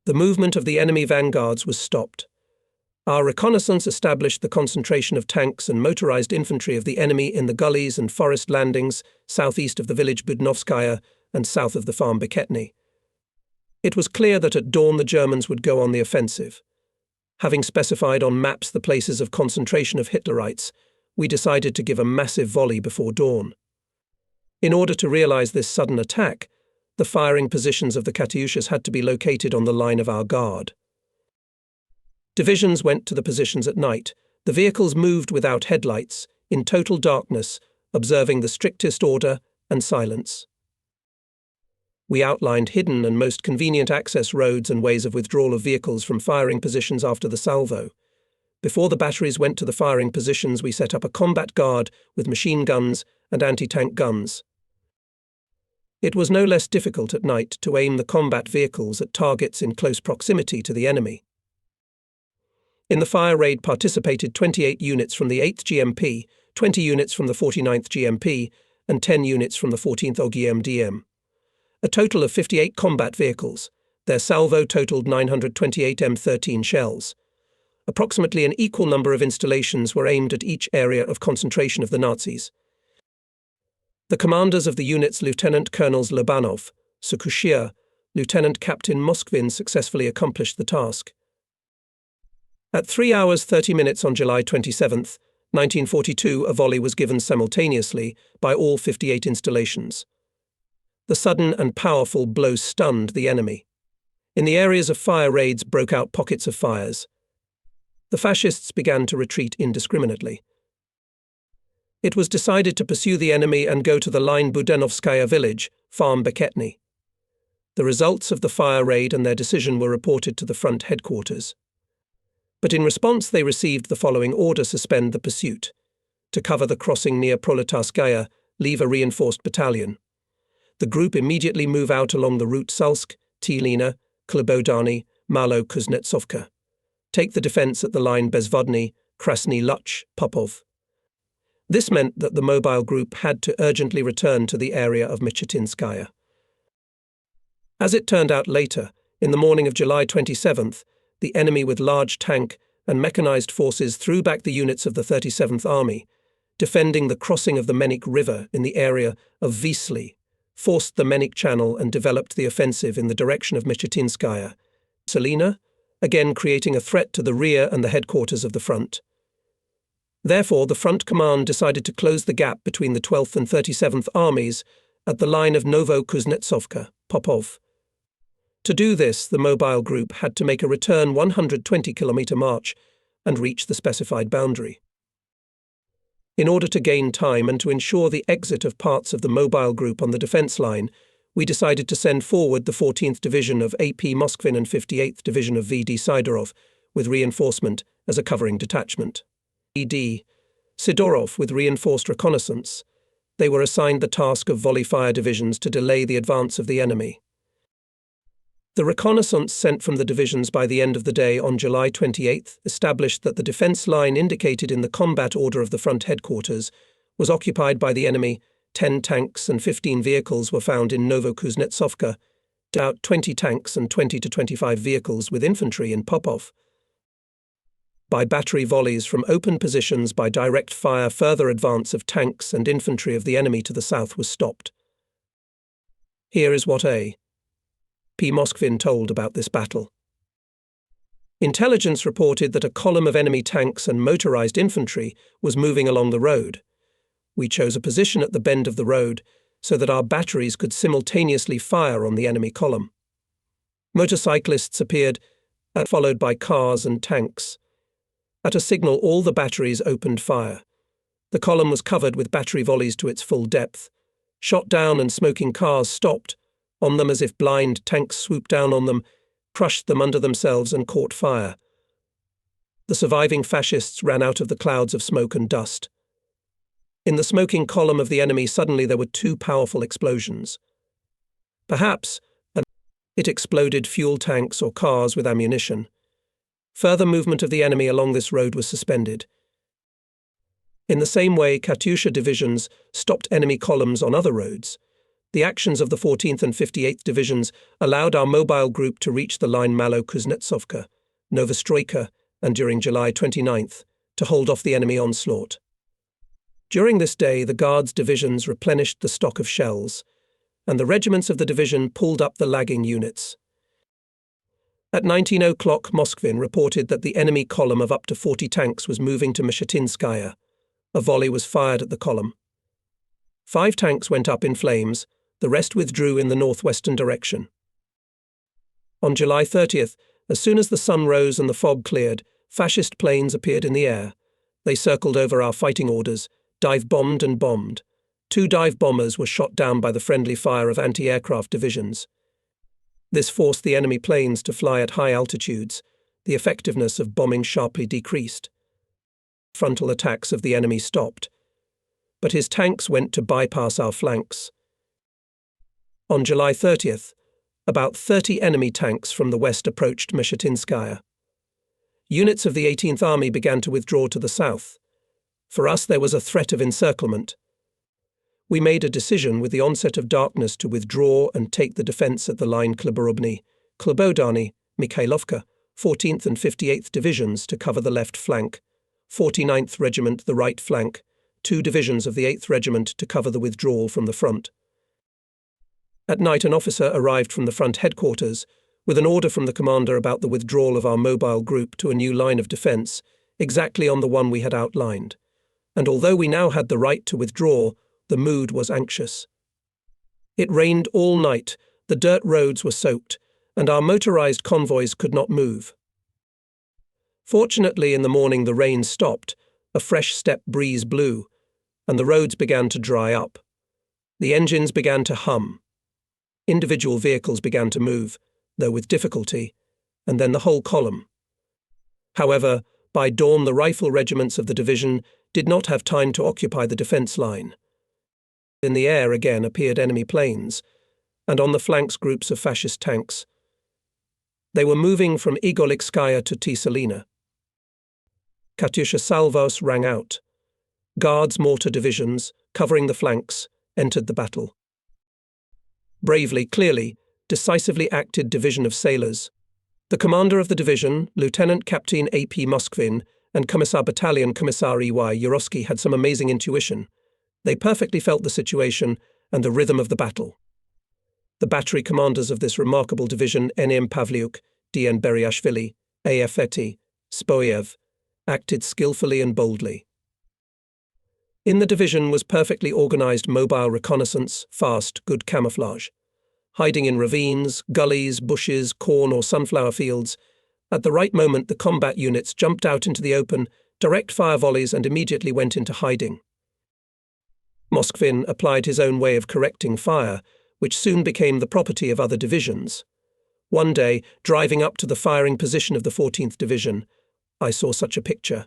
The movement of the enemy vanguards was stopped. Our reconnaissance established the concentration of tanks and motorized infantry of the enemy in the gullies and forest landings southeast of the village Budnovskaya and south of the farm Beketny. It was clear that at dawn the Germans would go on the offensive. Having specified on maps the places of concentration of Hitlerites, we decided to give a massive volley before dawn. In order to realize this sudden attack, the firing positions of the Katyushas had to be located on the line of our guard. Divisions went to the positions at night. The vehicles moved without headlights, in total darkness, observing the strictest order and silence. We outlined hidden and most convenient access roads and ways of withdrawal of vehicles from firing positions after the salvo. Before the batteries went to the firing positions, we set up a combat guard with machine guns and anti-tank guns. It was no less difficult at night to aim the combat vehicles at targets in close proximity to the enemy. In the fire raid participated 28 units from the 8th GMP, 20 units from the 49th GMP, and 10 units from the 14th OGMDM. A total of 58 combat vehicles. Their salvo totaled 928 M13 shells. Approximately an equal number of installations were aimed at each area of concentration of the Nazis. The commanders of the units, Lieutenant Colonels Lobanov, Sukushia, Lieutenant Captain Moskvin, successfully accomplished the task. At 3 hours 30 minutes on July 27, 1942, a volley was given simultaneously by all 58 installations. The sudden and powerful blow stunned the enemy. In the areas of fire raids broke out pockets of fires. The fascists began to retreat indiscriminately. It was decided to pursue the enemy and go to the line Budenovskaya village, farm Beketny. The results of the fire raid and their decision were reported to the front headquarters. But in response they received the following order: suspend the pursuit. To cover the crossing near Proletarskaya, leave a reinforced battalion. The group immediately move out along the route Salsk, Tilina, Klobodany, Malo Kuznetsovka. Take the defense at the line Bezvodny, Krasny Luch, Popov. This meant that the Mobile Group had to urgently return to the area of Mechetinskaya. As it turned out later, in the morning of July 27th, the enemy with large tank and mechanized forces threw back the units of the 37th Army, defending the crossing of the Menik River in the area of Visly, forced the Menik Channel and developed the offensive in the direction of Mechetinskaya, Selina, again creating a threat to the rear and the headquarters of the front. Therefore, the front command decided to close the gap between the 12th and 37th Armies at the line of Novo-Kuznetsovka, Popov. To do this, the mobile group had to make a return 120-kilometer march and reach the specified boundary. In order to gain time and to ensure the exit of parts of the mobile group on the defence line, we decided to send forward the 14th Division of AP Moskvin and 58th Division of VD Sidorov with reinforcement as a covering detachment. ED Sidorov with reinforced reconnaissance. They were assigned the task of volley fire divisions to delay the advance of the enemy. The reconnaissance sent from the divisions by the end of the day on July 28th established that the defence line indicated in the combat order of the front headquarters was occupied by the enemy. 10 tanks and 15 vehicles were found in Novo-Kuznetsovka, about 20 tanks and 20 to 25 vehicles with infantry in Popov. By battery volleys from open positions by direct fire, further advance of tanks and infantry of the enemy to the south was stopped. Here is what P. Moskvin told about this battle. Intelligence reported that a column of enemy tanks and motorized infantry was moving along the road. We chose a position at the bend of the road so that our batteries could simultaneously fire on the enemy column. Motorcyclists appeared, followed by cars and tanks. At a signal, all the batteries opened fire. The column was covered with battery volleys to its full depth. Shot down and smoking cars stopped on them as if blind tanks swooped down on them, crushed them under themselves and caught fire. The surviving fascists ran out of the clouds of smoke and dust. In the smoking column of the enemy, suddenly there were 2 powerful explosions. Perhaps it exploded fuel tanks or cars with ammunition. Further movement of the enemy along this road was suspended. In the same way, Katyusha divisions stopped enemy columns on other roads. The actions of the 14th and 58th Divisions allowed our mobile group to reach the line Malo-Kuznetsovka, Novostroyka, and during July 29th, to hold off the enemy onslaught. During this day, the Guards divisions replenished the stock of shells, and the regiments of the division pulled up the lagging units. At 19 o'clock, Moskvin reported that the enemy column of up to 40 tanks was moving to Myshatinskaya. A volley was fired at the column. 5 tanks went up in flames. The rest withdrew in the northwestern direction. On July 30th, as soon as the sun rose and the fog cleared, fascist planes appeared in the air. They circled over our fighting orders, dive-bombed and bombed. 2 dive bombers were shot down by the friendly fire of anti-aircraft divisions. This forced the enemy planes to fly at high altitudes. The effectiveness of bombing sharply decreased. Frontal attacks of the enemy stopped, but his tanks went to bypass our flanks. On July 30th, about 30 enemy tanks from the west approached Myshatinskaya. Units of the 18th Army began to withdraw to the south. For us, there was a threat of encirclement. We made a decision with the onset of darkness to withdraw and take the defence at the line Kloborobny, Klobodany, Mikhailovka, 14th and 58th Divisions to cover the left flank, 49th Regiment the right flank, 2 divisions of the 8th Regiment to cover the withdrawal from the front. At night, an officer arrived from the front headquarters with an order from the commander about the withdrawal of our mobile group to a new line of defence, exactly on the one we had outlined. And although we now had the right to withdraw, the mood was anxious. It rained all night, the dirt roads were soaked, and our motorized convoys could not move. Fortunately, in the morning the rain stopped, a fresh steppe breeze blew, and the roads began to dry up. The engines began to hum. Individual vehicles began to move, though with difficulty, and then the whole column. However, by dawn the rifle regiments of the division did not have time to occupy the defence line. In the air again appeared enemy planes, and on the flanks groups of fascist tanks. They were moving from Igolikskaya to Tisalina. Katyusha salvos rang out. Guards mortar divisions, covering the flanks, entered the battle. Bravely, clearly, decisively acted division of sailors. The commander of the division, Lieutenant Captain A.P. Moskvin, and Commissar Battalion Commissar E.Y. Yurovsky had some amazing intuition. They perfectly felt the situation and the rhythm of the battle. The battery commanders of this remarkable division, N.M. Pavliuk, D.N. Beryashvili, Afeti, Spoyev, acted skillfully and boldly. In the division was perfectly organized mobile reconnaissance, fast, good camouflage. Hiding in ravines, gullies, bushes, corn or sunflower fields, at the right moment the combat units jumped out into the open, direct fire volleys and immediately went into hiding. Moskvin applied his own way of correcting fire, which soon became the property of other divisions. One day, driving up to the firing position of the 14th Division, I saw such a picture.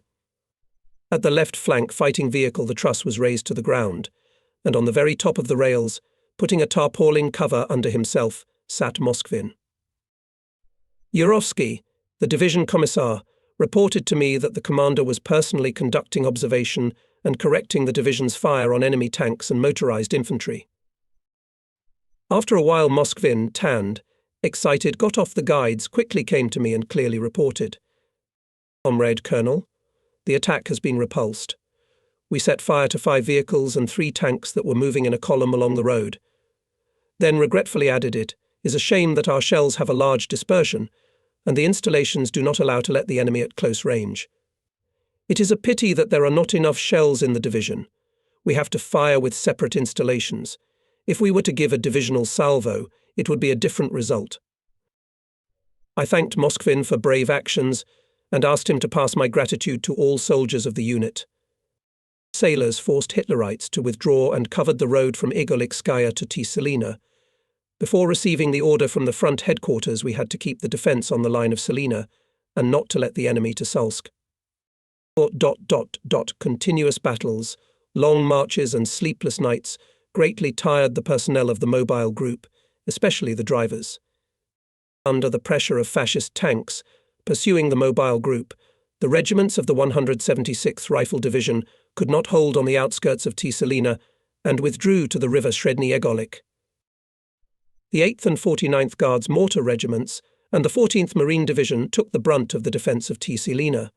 At the left flank fighting vehicle the truss was raised to the ground, and on the very top of the rails, putting a tarpaulin cover under himself, sat Moskvin. Yurovsky, the division commissar, reported to me that the commander was personally conducting observation and correcting the division's fire on enemy tanks and motorized infantry. After a while Moskvin, tanned, excited, got off the guides, quickly came to me and clearly reported. "Comrade Colonel, the attack has been repulsed. We set fire to 5 vehicles and 3 tanks that were moving in a column along the road." Then regretfully added, "It is a shame that our shells have a large dispersion, and the installations do not allow to let the enemy at close range. It is a pity that there are not enough shells in the division. We have to fire with separate installations. If we were to give a divisional salvo, it would be a different result." I thanked Moskvin for brave actions and asked him to pass my gratitude to all soldiers of the unit. Sailors forced Hitlerites to withdraw and covered the road from Igolikskaya to Tiselina. Before receiving the order from the front headquarters, we had to keep the defense on the line of Selina and not to let the enemy to Salsk. Continuous battles, long marches and sleepless nights greatly tired the personnel of the mobile group, especially the drivers. Under the pressure of fascist tanks pursuing the mobile group, the regiments of the 176th Rifle Division could not hold on the outskirts of Tiselina and withdrew to the river Sredny Egolik. The 8th and 49th Guards mortar regiments and the 14th Marine Division took the brunt of the defence of Tiselina.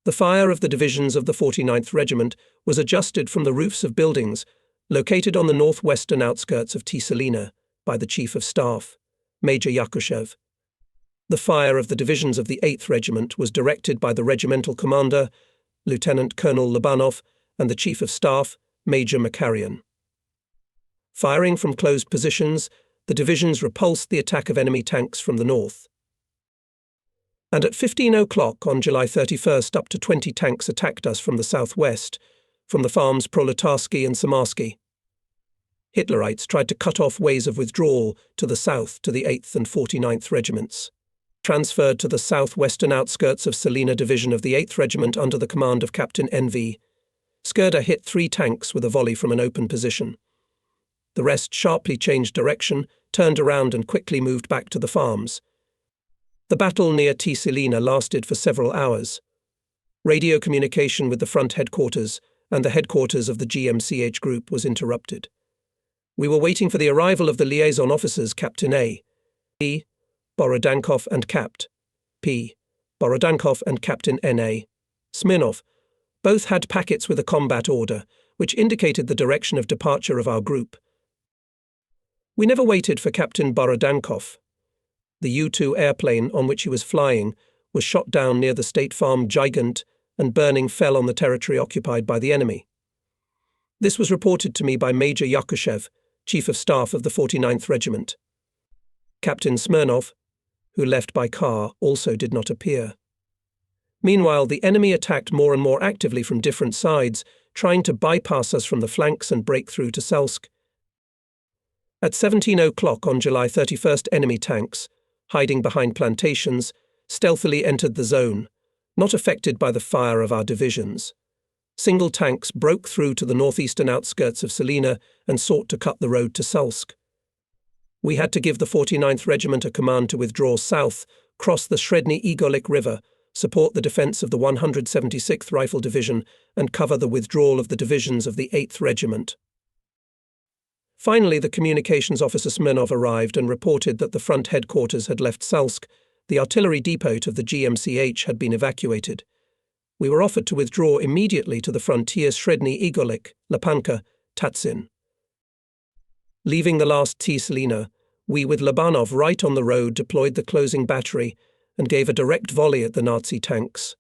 The fire of the divisions of the 49th Regiment was adjusted from the roofs of buildings located on the northwestern outskirts of Tiselina by the Chief of Staff, Major Yakushev. The fire of the divisions of the 8th Regiment was directed by the regimental commander, Lieutenant Colonel Labanov, and the Chief of Staff, Major Makarian. Firing from closed positions, the divisions repulsed the attack of enemy tanks from the north. And at 15 o'clock on July 31st, up to 20 tanks attacked us from the southwest, from the farms Proletarsky and Samarsky. Hitlerites tried to cut off ways of withdrawal to the south to the 8th and 49th Regiments. Transferred to the southwestern outskirts of Selina Division of the 8th Regiment under the command of Captain N.V. Skerda hit 3 tanks with a volley from an open position. The rest sharply changed direction, turned around and quickly moved back to the farms. The battle near Tiselina lasted for several hours. Radio communication with the front headquarters and the headquarters of the GMCH group was interrupted. We were waiting for the arrival of the liaison officers Captain A. P. Borodankov and Capt. P. Borodankov and Captain N.A. Smirnov. Both had packets with a combat order, which indicated the direction of departure of our group. We never waited for Captain Borodankov. The U-2 airplane on which he was flying was shot down near the State Farm Gigant and burning fell on the territory occupied by the enemy. This was reported to me by Major Yakushev, Chief of Staff of the 49th Regiment. Captain Smirnov, who left by car, also did not appear. Meanwhile, the enemy attacked more and more actively from different sides, trying to bypass us from the flanks and break through to Selsk. At 17 o'clock on July 31st, enemy tanks, hiding behind plantations, stealthily entered the zone, not affected by the fire of our divisions. Single tanks broke through to the northeastern outskirts of Selina and sought to cut the road to Salsk. We had to give the 49th Regiment a command to withdraw south, cross the Sredny Egolik River, support the defence of the 176th Rifle Division, and cover the withdrawal of the divisions of the 8th Regiment. Finally, the communications officer Smirnov arrived and reported that the front headquarters had left Salsk. The artillery depot of the GMCH had been evacuated. We were offered to withdraw immediately to the frontiers Sredny Egolik, Lapanka, Tatsin. Leaving the last Tiselina, we with Labanov right on the road deployed the closing battery and gave a direct volley at the Nazi tanks.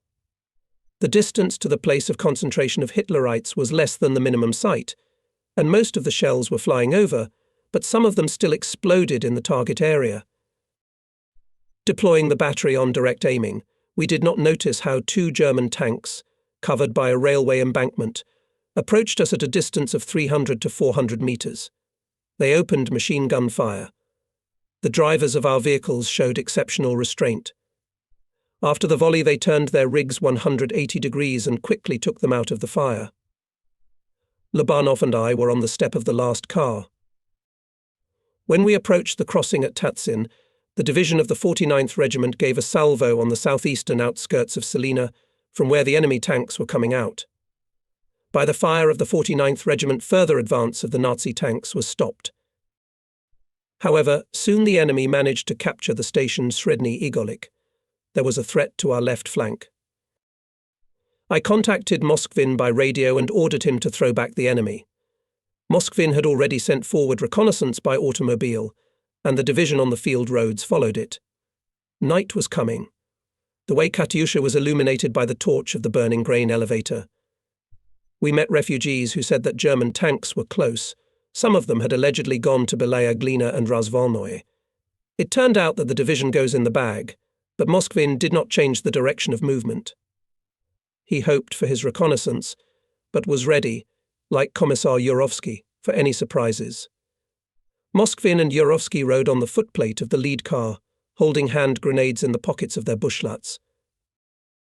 The distance to the place of concentration of Hitlerites was less than the minimum sight, and most of the shells were flying over, but some of them still exploded in the target area. Deploying the battery on direct aiming, we did not notice how 2 German tanks, covered by a railway embankment, approached us at a distance of 300 to 400 meters. They opened machine gun fire. The drivers of our vehicles showed exceptional restraint. After the volley, they turned their rigs 180 degrees and quickly took them out of the fire. Lobanov and I were on the step of the last car. When we approached the crossing at Tatsin, the division of the 49th Regiment gave a salvo on the southeastern outskirts of Salina, from where the enemy tanks were coming out. By the fire of the 49th Regiment, further advance of the Nazi tanks was stopped. However, soon the enemy managed to capture the station Sredny Igolik. There was a threat to our left flank. I contacted Moskvin by radio and ordered him to throw back the enemy. Moskvin had already sent forward reconnaissance by automobile, and the division on the field roads followed it. Night was coming. The way Katyusha was illuminated by the torch of the burning grain elevator. We met refugees who said that German tanks were close. Some of them had allegedly gone to Belaya Glina and Razvolnoye. It turned out that the division goes in the bag, but Moskvin did not change the direction of movement. He hoped for his reconnaissance, but was ready, like Commissar Yurovsky, for any surprises. Moskvin and Yurovsky rode on the footplate of the lead car, holding hand grenades in the pockets of their bushlats.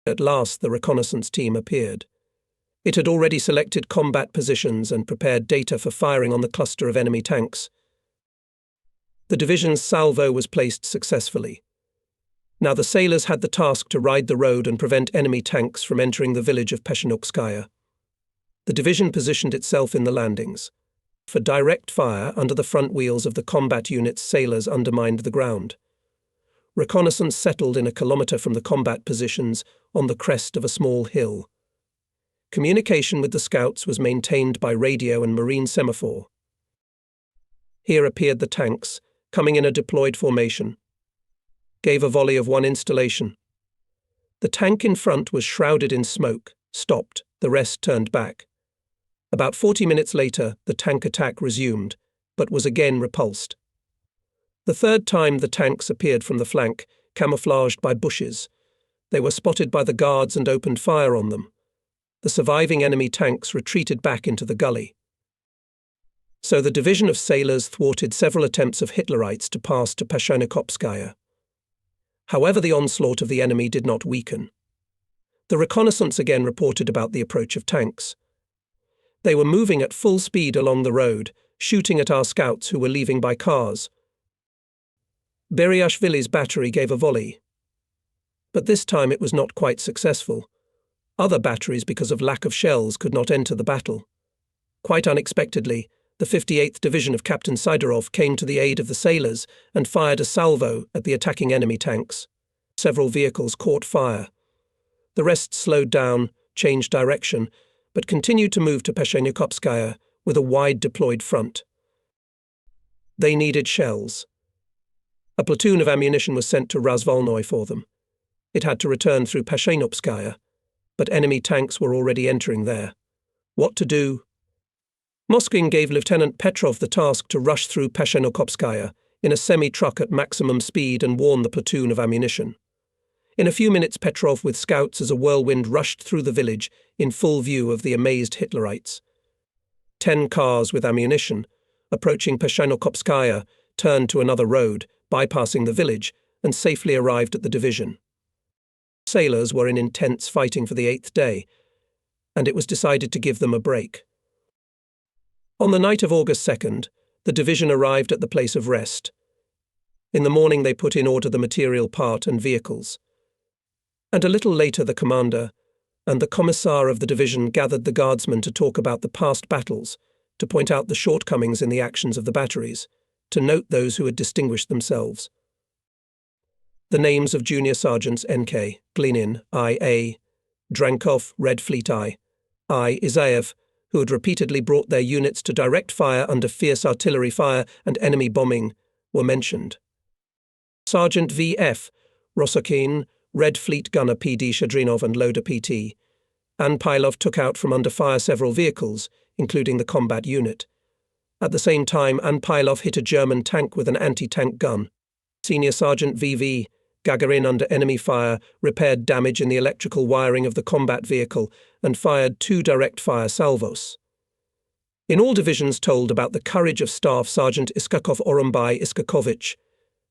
At last the reconnaissance team appeared. It had already selected combat positions and prepared data for firing on the cluster of enemy tanks. The division's salvo was placed successfully. Now the sailors had the task to ride the road and prevent enemy tanks from entering the village of Peshenukskaya. The division positioned itself in the landings. For direct fire under the front wheels of the combat unit's sailors undermined the ground. Reconnaissance settled in a kilometre from the combat positions on the crest of a small hill. Communication with the scouts was maintained by radio and marine semaphore. Here appeared the tanks, coming in a deployed formation. Gave a volley of one installation. The tank in front was shrouded in smoke, stopped, the rest turned back. About 40 minutes later, the tank attack resumed, but was again repulsed. The third time the tanks appeared from the flank, camouflaged by bushes. They were spotted by the guards and opened fire on them. The surviving enemy tanks retreated back into the gully. So the division of sailors thwarted several attempts of Hitlerites to pass to Peshenokopskaya. However, the onslaught of the enemy did not weaken. The reconnaissance again reported about the approach of tanks. They were moving at full speed along the road, shooting at our scouts who were leaving by cars. Beriashvili's battery gave a volley. But this time it was not quite successful. Other batteries, because of lack of shells, could not enter the battle. Quite unexpectedly, the 58th Division of Captain Sidorov came to the aid of the sailors and fired a salvo at the attacking enemy tanks. Several vehicles caught fire. The rest slowed down, changed direction, but continued to move to Peshenokopskaya with a wide deployed front. They needed shells. A platoon of ammunition was sent to Razvolnoye for them. It had to return through Peshenopskaya, but enemy tanks were already entering there. What to do? Moskvin gave Lieutenant Petrov the task to rush through Peshenokopskaya in a semi-truck at maximum speed and warn the platoon of ammunition. In a few minutes, Petrov, with scouts as a whirlwind, rushed through the village in full view of the amazed Hitlerites. 10 cars with ammunition, approaching Peshenokopskaya, turned to another road, bypassing the village, and safely arrived at the division. Sailors were in intense fighting for the 8th day, and it was decided to give them a break. On the night of August 2nd, the division arrived at the place of rest. In the morning they put in order the material part and vehicles. And a little later the commander and the commissar of the division gathered the guardsmen to talk about the past battles, to point out the shortcomings in the actions of the batteries, to note those who had distinguished themselves. The names of junior sergeants N.K., Glinin, I.A., Drankov, Red Fleet I, Isaev, who had repeatedly brought their units to direct fire under fierce artillery fire and enemy bombing, were mentioned. Sergeant V.F. Rosokin, Red Fleet gunner PD Shadrinov and loader PT. Anpilov took out from under fire several vehicles, including the combat unit. At the same time, Anpilov hit a German tank with an anti-tank gun. Senior Sergeant VV Gagarin, under enemy fire, repaired damage in the electrical wiring of the combat vehicle and fired 2 direct-fire salvos. In all divisions told about the courage of Staff Sergeant Iskakov Orumbai Iskakovich.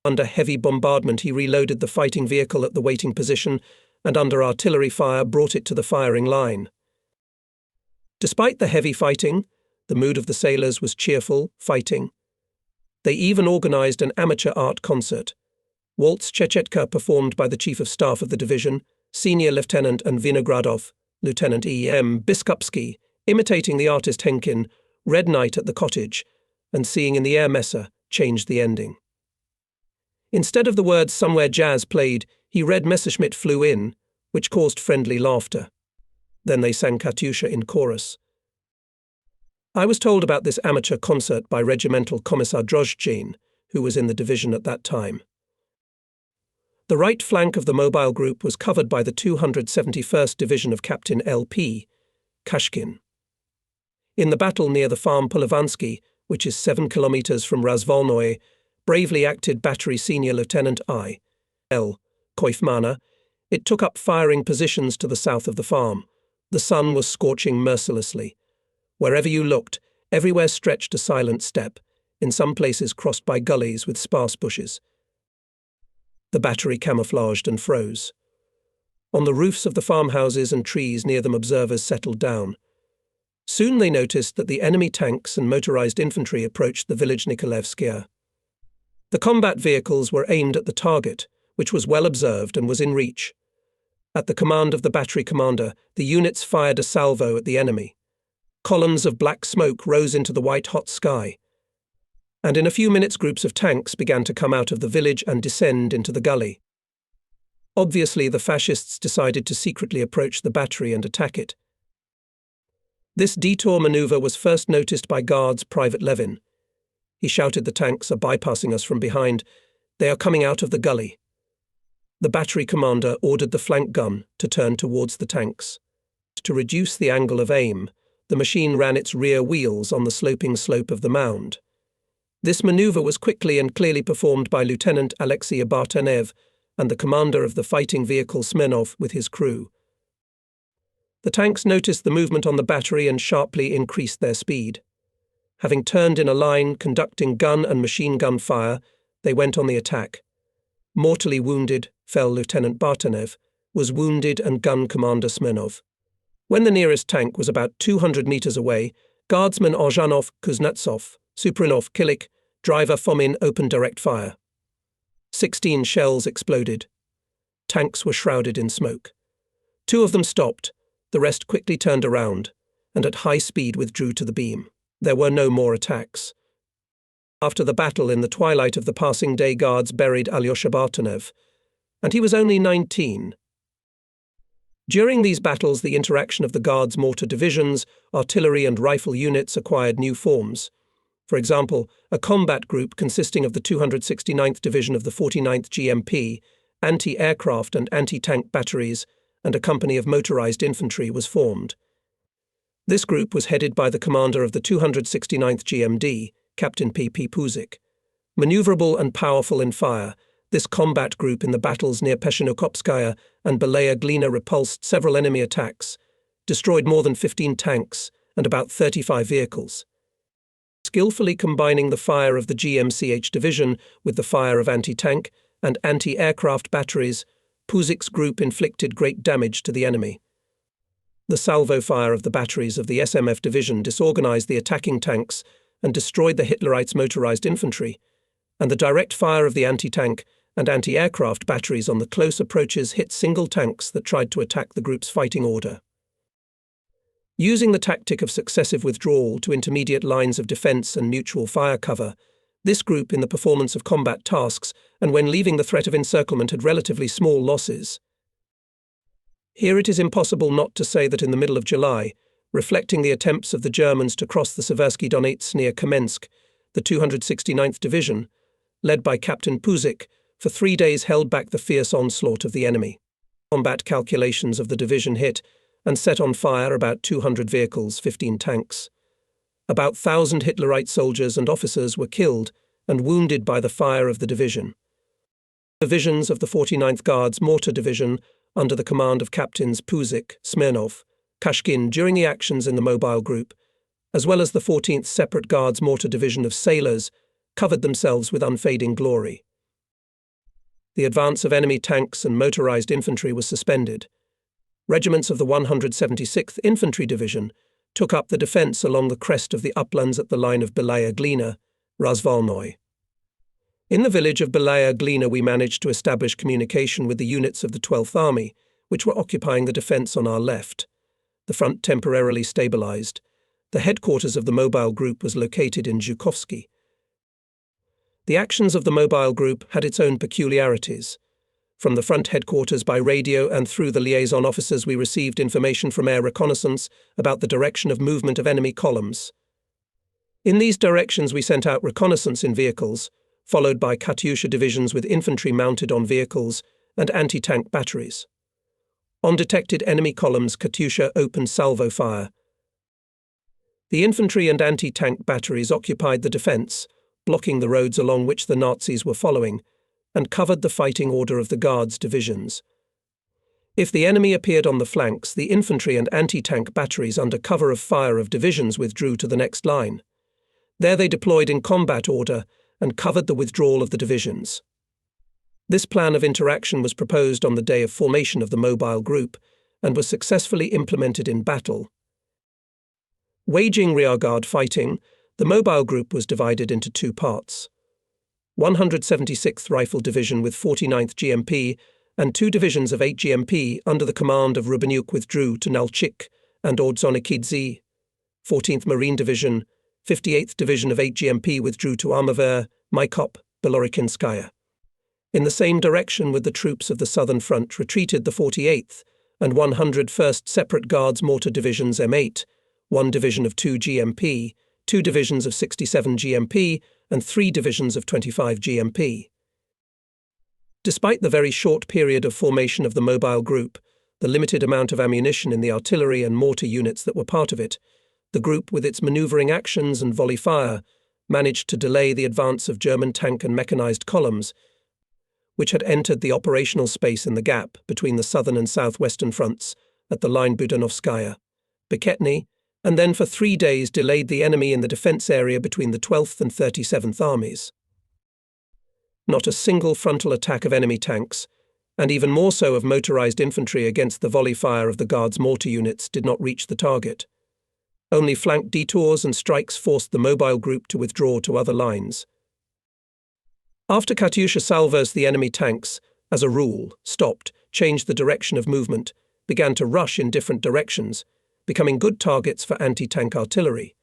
Under heavy bombardment, he reloaded the fighting vehicle at the waiting position and under artillery fire brought it to the firing line. Despite the heavy fighting, the mood of the sailors was cheerful, fighting. They even organized an amateur art concert. Waltz Chechetka performed by the Chief of Staff of the division, Senior Lieutenant and Vinogradov, Lieutenant E.M. Biskupski, imitating the artist Henkin, Red Night at the Cottage, and Seeing in the Air Messa changed the ending. Instead of the words Somewhere Jazz played, he read Messerschmitt Flew In, which caused friendly laughter. Then they sang Katyusha in chorus. I was told about this amateur concert by Regimental Commissar Drozhdin, who was in the division at that time. The right flank of the mobile group was covered by the 271st Division of Captain L.P. Kashkin. In the battle near the farm Polovansky, which is 7 kilometers from Razvolnoye, bravely acted Battery Senior Lieutenant I. L. Koifmana. It took up firing positions to the south of the farm. The sun was scorching mercilessly. Wherever you looked, everywhere stretched a silent steppe, in some places crossed by gullies with sparse bushes. The battery camouflaged and froze. On the roofs of the farmhouses and trees near them, observers settled down. Soon they noticed that the enemy tanks and motorized infantry approached the village Nikolevskaya. The combat vehicles were aimed at the target, which was well observed and was in reach. At the command of the battery commander, the units fired a salvo at the enemy. Columns of black smoke rose into the white-hot sky, and in a few minutes groups of tanks began to come out of the village and descend into the gully. Obviously, the fascists decided to secretly approach the battery and attack it. This detour maneuver was first noticed by Guards Private Levin. He shouted, "The tanks are bypassing us from behind. They are coming out of the gully." The battery commander ordered the flank gun to turn towards the tanks. To reduce the angle of aim, the machine ran its rear wheels on the sloping slope of the mound. This maneuver was quickly and clearly performed by Lieutenant Alexei Bartanev and the commander of the fighting vehicle Smirnov with his crew. The tanks noticed the movement on the battery and sharply increased their speed. Having turned in a line conducting gun and machine gun fire, they went on the attack. Mortally wounded fell Lieutenant Bartanev, was wounded and gun commander Smirnov. When the nearest tank was about 200 meters away, Guardsman Ozhanov, Kuznetsov, Suprinov, Kilik, driver Fomin opened direct fire. 16 shells exploded. Tanks were shrouded in smoke. 2 of them stopped, the rest quickly turned around, and at high speed withdrew to the beam. There were no more attacks. After the battle, in the twilight of the passing day, Guards buried Alyosha Bartanev, and he was only 19. During these battles, the interaction of the Guards' mortar divisions, artillery and rifle units acquired new forms. For example, a combat group consisting of the 269th Division of the 49th GMP, anti-aircraft and anti-tank batteries, and a company of motorized infantry was formed. This group was headed by the commander of the 269th GMD, Captain P.P. Puzik. Maneuverable and powerful in fire, this combat group in the battles near Peshinokopskaya and Belaya Glina repulsed several enemy attacks, destroyed more than 15 tanks and about 35 vehicles. Skillfully combining the fire of the GMCH division with the fire of anti-tank and anti-aircraft batteries, Puzik's group inflicted great damage to the enemy. The salvo fire of the batteries of the SMF division disorganized the attacking tanks and destroyed the Hitlerites' motorized infantry, and the direct fire of the anti-tank and anti-aircraft batteries on the close approaches hit single tanks that tried to attack the group's fighting order. Using the tactic of successive withdrawal to intermediate lines of defense and mutual fire cover, this group in the performance of combat tasks and when leaving the threat of encirclement had relatively small losses. Here it is impossible not to say that in the middle of July, reflecting the attempts of the Germans to cross the Seversky Donets near Kamensk, the 269th Division, led by Captain Puzik, for 3 days held back the fierce onslaught of the enemy. Combat calculations of the division hit and set on fire about 200 vehicles, 15 tanks. About 1,000 Hitlerite soldiers and officers were killed and wounded by the fire of the division. Divisions of the 49th Guards Mortar Division, under the command of Captains Puzik, Smirnov, Kashkin during the actions in the Mobile Group, as well as the 14th Separate Guards Mortar Division of Sailors, covered themselves with unfading glory. The advance of enemy tanks and motorized infantry was suspended. Regiments of the 176th Infantry Division took up the defence along the crest of the uplands at the line of Belaya Glina, Razvalnoy. In the village of Belaya Glina we managed to establish communication with the units of the 12th Army, which were occupying the defence on our left. The front temporarily stabilised. The headquarters of the Mobile Group was located in Zhukovsky. The actions of the Mobile Group had its own peculiarities. From the front headquarters by radio and through the liaison officers we received information from air reconnaissance about the direction of movement of enemy columns. In these directions we sent out reconnaissance in vehicles, followed by Katyusha divisions with infantry mounted on vehicles and anti-tank batteries. On detected enemy columns, Katyusha opened salvo fire. The infantry and anti-tank batteries occupied the defence, blocking the roads along which the Nazis were following, and covered the fighting order of the Guards divisions. If the enemy appeared on the flanks, the infantry and anti-tank batteries under cover of fire of divisions withdrew to the next line. There they deployed in combat order and covered the withdrawal of the divisions. This plan of interaction was proposed on the day of formation of the Mobile Group and was successfully implemented in battle. Waging rearguard fighting, the Mobile Group was divided into two parts. 176th Rifle Division with 49th GMP and 2 divisions of 8 GMP under the command of Rubaniuk withdrew to Nalchik and Ordzhonikidze. 14th Marine Division, 58th Division of 8 GMP withdrew to Armaver, Maikop, Belorikinskaya. In the same direction with the troops of the Southern Front retreated the 48th and 101st Separate Guards Mortar Divisions M8, 1 division of 2 GMP, 2 divisions of 67 GMP, and 3 divisions of 25 GMP. Despite the very short period of formation of the Mobile Group, the limited amount of ammunition in the artillery and mortar units that were part of it, the group with its manoeuvring actions and volley fire managed to delay the advance of German tank and mechanized columns, which had entered the operational space in the gap between the southern and southwestern fronts at the line Budanovskaya, Beketny, and then for 3 days delayed the enemy in the defence area between the 12th and 37th Armies. Not a single frontal attack of enemy tanks, and even more so of motorised infantry against the volley fire of the Guards mortar units, did not reach the target. Only flank detours and strikes forced the Mobile Group to withdraw to other lines. After Katyusha salvos, the enemy tanks, as a rule, stopped, changed the direction of movement, began to rush in different directions, becoming good targets for anti-tank artillery.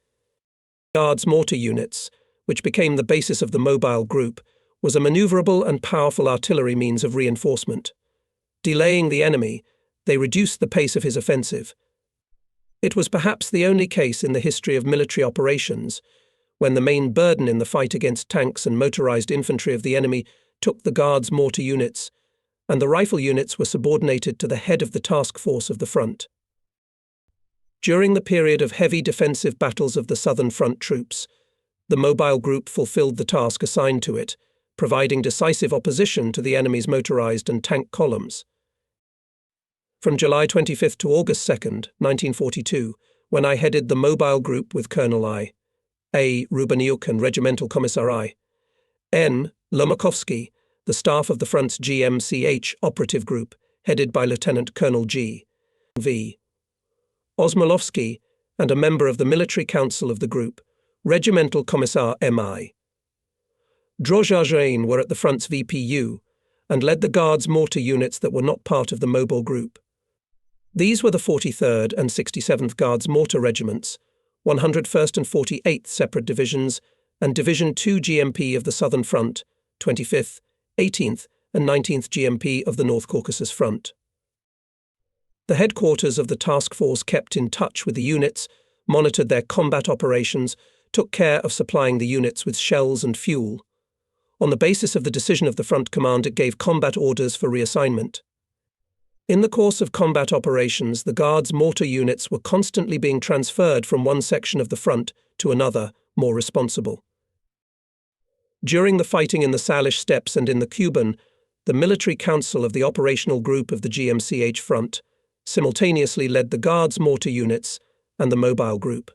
Guards mortar units, which became the basis of the Mobile Group, was a manoeuvrable and powerful artillery means of reinforcement. Delaying the enemy, they reduced the pace of his offensive. It was perhaps the only case in the history of military operations when the main burden in the fight against tanks and motorized infantry of the enemy took the Guards mortar units, and the rifle units were subordinated to the head of the task force of the front. During the period of heavy defensive battles of the Southern Front troops, the Mobile Group fulfilled the task assigned to it, providing decisive opposition to the enemy's motorized and tank columns. From July 25th to August 2nd, 1942, when I headed the Mobile Group with Colonel I.A. Rubaniuk and Regimental Commissar I.N. Lomakovsky, the staff of the front's GMCH operative group, headed by Lieutenant Colonel G.V. Osmolovsky, and a member of the military council of the group, Regimental Commissar M.I. Drozhajain were at the front's VPU and led the Guards mortar units that were not part of the Mobile Group. These were the 43rd and 67th Guards mortar regiments, 101st and 48th separate divisions, and Division 2 GMP of the Southern Front, 25th, 18th, and 19th GMP of the North Caucasus Front. The headquarters of the task force kept in touch with the units, monitored their combat operations, took care of supplying the units with shells and fuel. On the basis of the decision of the front command, it gave combat orders for reassignment. In the course of combat operations, the Guard's mortar units were constantly being transferred from one section of the front to another, more responsible. During the fighting in the Salish Steppes and in the Kuban, the Military Council of the Operational Group of the GMCH Front simultaneously led the Guard's mortar units and the Mobile Group.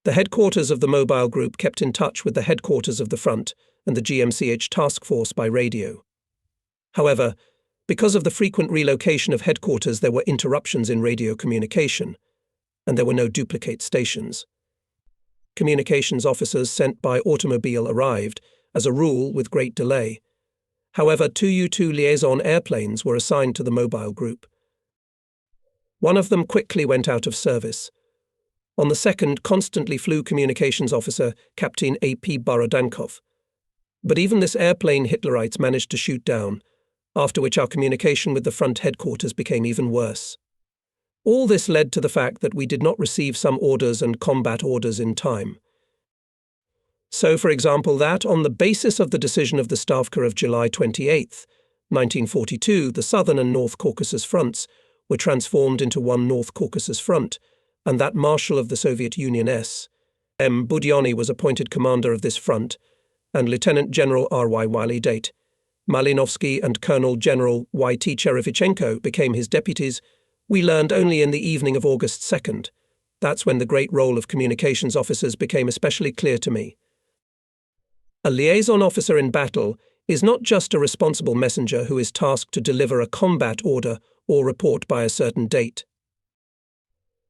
The headquarters of the Mobile Group kept in touch with the headquarters of the Front and the GMCH Task Force by radio. However, because of the frequent relocation of headquarters, there were interruptions in radio communication, and there were no duplicate stations. Communications officers sent by automobile arrived, as a rule, with great delay. However, 2 U-2 liaison airplanes were assigned to the Mobile Group. One of them quickly went out of service. On the second, constantly flew communications officer Captain A.P. Borodankov. But even this airplane Hitlerites managed to shoot down, after which our communication with the front headquarters became even worse. All this led to the fact that we did not receive some orders and combat orders in time. So, for example, that on the basis of the decision of the Stavka of July 28, 1942, the Southern and North Caucasus fronts were transformed into one North Caucasus front, and that Marshal of the Soviet Union S.M. Budyonny was appointed commander of this front, and Lieutenant General R.Y. Wiley Date, Malinovsky and Colonel General Y.T. Cherevichenko became his deputies. We learned only in the evening of August 2nd. That's when the great role of communications officers became especially clear to me. A liaison officer in battle is not just a responsible messenger who is tasked to deliver a combat order or report by a certain date.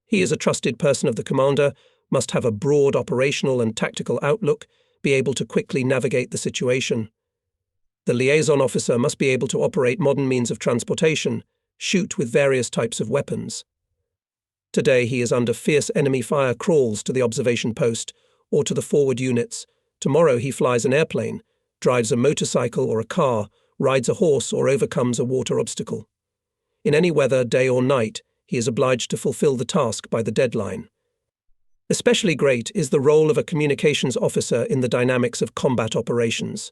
He is a trusted person of the commander, must have a broad operational and tactical outlook, be able to quickly navigate the situation. The liaison officer must be able to operate modern means of transportation, shoot with various types of weapons. Today he is under fierce enemy fire, crawls to the observation post or to the forward units. Tomorrow he flies an airplane, drives a motorcycle or a car, rides a horse or overcomes a water obstacle. In any weather, day or night, he is obliged to fulfill the task by the deadline. Especially great is the role of a communications officer in the dynamics of combat operations.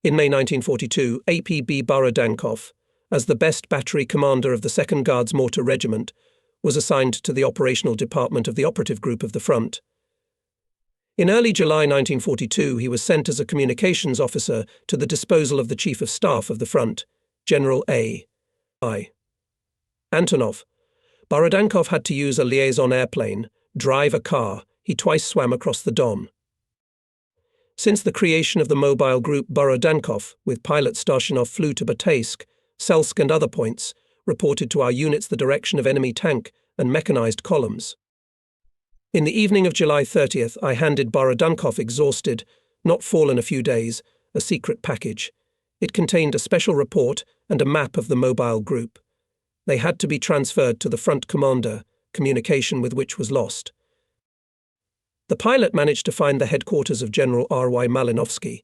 In May 1942, A.P.B. Borodankov, as the best battery commander of the 2nd Guards Mortar Regiment, was assigned to the operational department of the operative group of the front. In early July 1942, he was sent as a communications officer to the disposal of the Chief of Staff of the front, General A.I. Antonov. Borodankov had to use a liaison airplane, drive a car. He twice swam across the Don. Since the creation of the Mobile Group, Borodankov, with pilot Starshinov, flew to Bataysk, Selsk and other points, reported to our units the direction of enemy tank and mechanized columns. In the evening of July 30th, I handed Borodankov, exhausted, not fallen a few days, a secret package. It contained a special report and a map of the Mobile Group. They had to be transferred to the front commander, communication with which was lost. The pilot managed to find the headquarters of General R.Y. Malinovsky.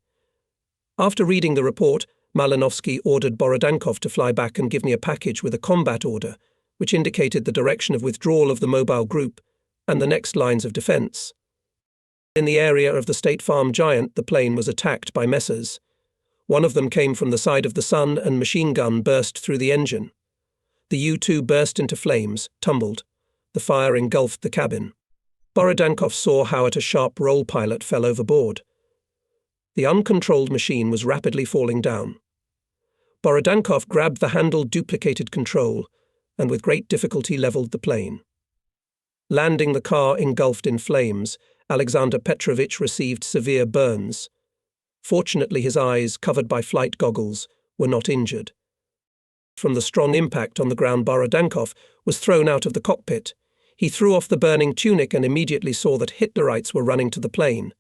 After reading the report, Malinovsky ordered Borodankov to fly back and give me a package with a combat order, which indicated the direction of withdrawal of the Mobile Group and the next lines of defense. In the area of the State Farm Giant, the plane was attacked by Messers. One of them came from the side of the Sun and machine gun burst through the engine. The U-2 burst into flames, tumbled. The fire engulfed the cabin. Borodankov saw how a sharp roll pilot fell overboard. The uncontrolled machine was rapidly falling down. Borodankov grabbed the handle, duplicated control, and with great difficulty leveled the plane. Landing the car engulfed in flames, Alexander Petrovich received severe burns. Fortunately, his eyes, covered by flight goggles, were not injured. From the strong impact on the ground, Borodankov was thrown out of the cockpit. He threw off the burning tunic and immediately saw that Hitlerites were running to the plane.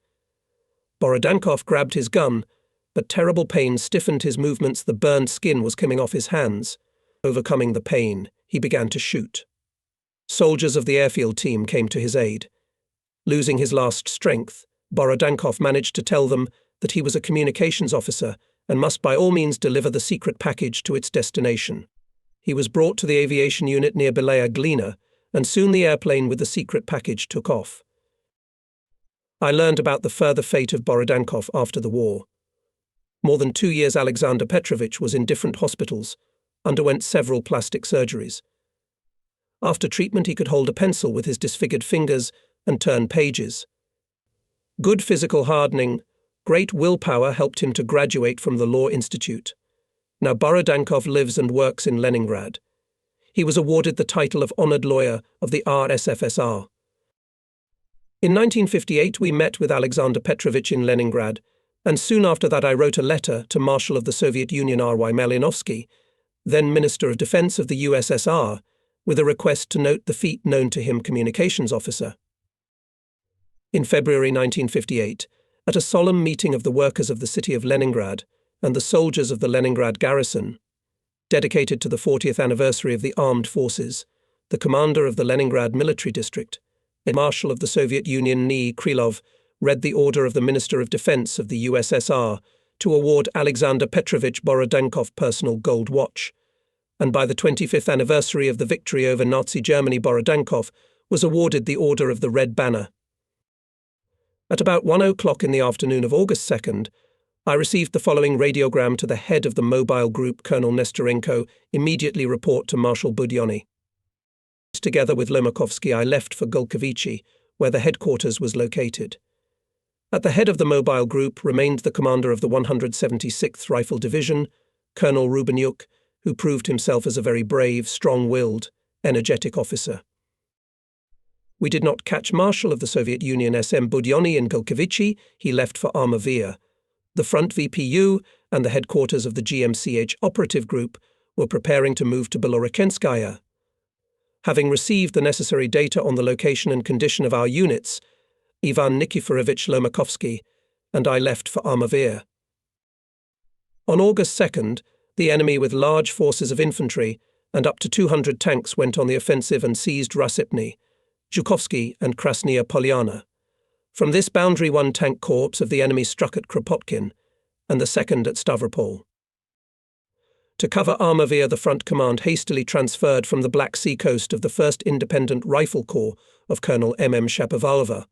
Borodankov grabbed his gun, but terrible pain stiffened his movements. The burned skin was coming off his hands. Overcoming the pain, he began to shoot. Soldiers of the airfield team came to his aid. Losing his last strength, Borodankov managed to tell them that he was a communications officer and must by all means deliver the secret package to its destination. He was brought to the aviation unit near Belaya Glina, and soon the airplane with the secret package took off. I learned about the further fate of Borodankov after the war. More than 2 years Alexander Petrovich was in different hospitals, underwent several plastic surgeries. After treatment he could hold a pencil with his disfigured fingers and turn pages. Good physical hardening, great willpower helped him to graduate from the Law Institute. Now Borodankov lives and works in Leningrad. He was awarded the title of Honored Lawyer of the RSFSR. In 1958 we met with Alexander Petrovich in Leningrad, and soon after that I wrote a letter to Marshal of the Soviet Union R.Y. Malinovsky, then Minister of Defense of the USSR, with a request to note the feat known to him communications officer. In February 1958, at a solemn meeting of the workers of the city of Leningrad and the soldiers of the Leningrad garrison, dedicated to the 40th anniversary of the armed forces, the commander of the Leningrad military district, the Marshal of the Soviet Union Ni Krylov, read the order of the Minister of Defense of the USSR to award Alexander Petrovich Borodankov personal gold watch, and by the 25th anniversary of the victory over Nazi Germany, Borodankov was awarded the Order of the Red Banner. At about 1 o'clock in the afternoon of August 2nd, I received the following radiogram to the head of the mobile group, Colonel Nestorenko, immediately report to Marshal Budyonny. Together with Lomakovsky, I left for Golkovichi, where the headquarters was located. At the head of the mobile group remained the commander of the 176th Rifle Division, Colonel Rubenyuk, who proved himself as a very brave, strong-willed, energetic officer. We did not catch Marshal of the Soviet Union S.M. Budyonny in Golkovichi. He left for Armavir. The Front VPU and the headquarters of the GMCH operative group were preparing to move to Belorekenskaya. Having received the necessary data on the location and condition of our units, Ivan Nikiforovich Lomakovsky and I left for Armavir. On August 2nd, the enemy with large forces of infantry and up to 200 tanks went on the offensive and seized Rasipny, Zhukovsky and Krasnaya Polyana. From this boundary, one tank corps of the enemy struck at Kropotkin and the second at Stavropol. To cover Armavir, the front command hastily transferred from the Black Sea coast of the 1st Independent Rifle Corps of Colonel M.M. Shapovalova.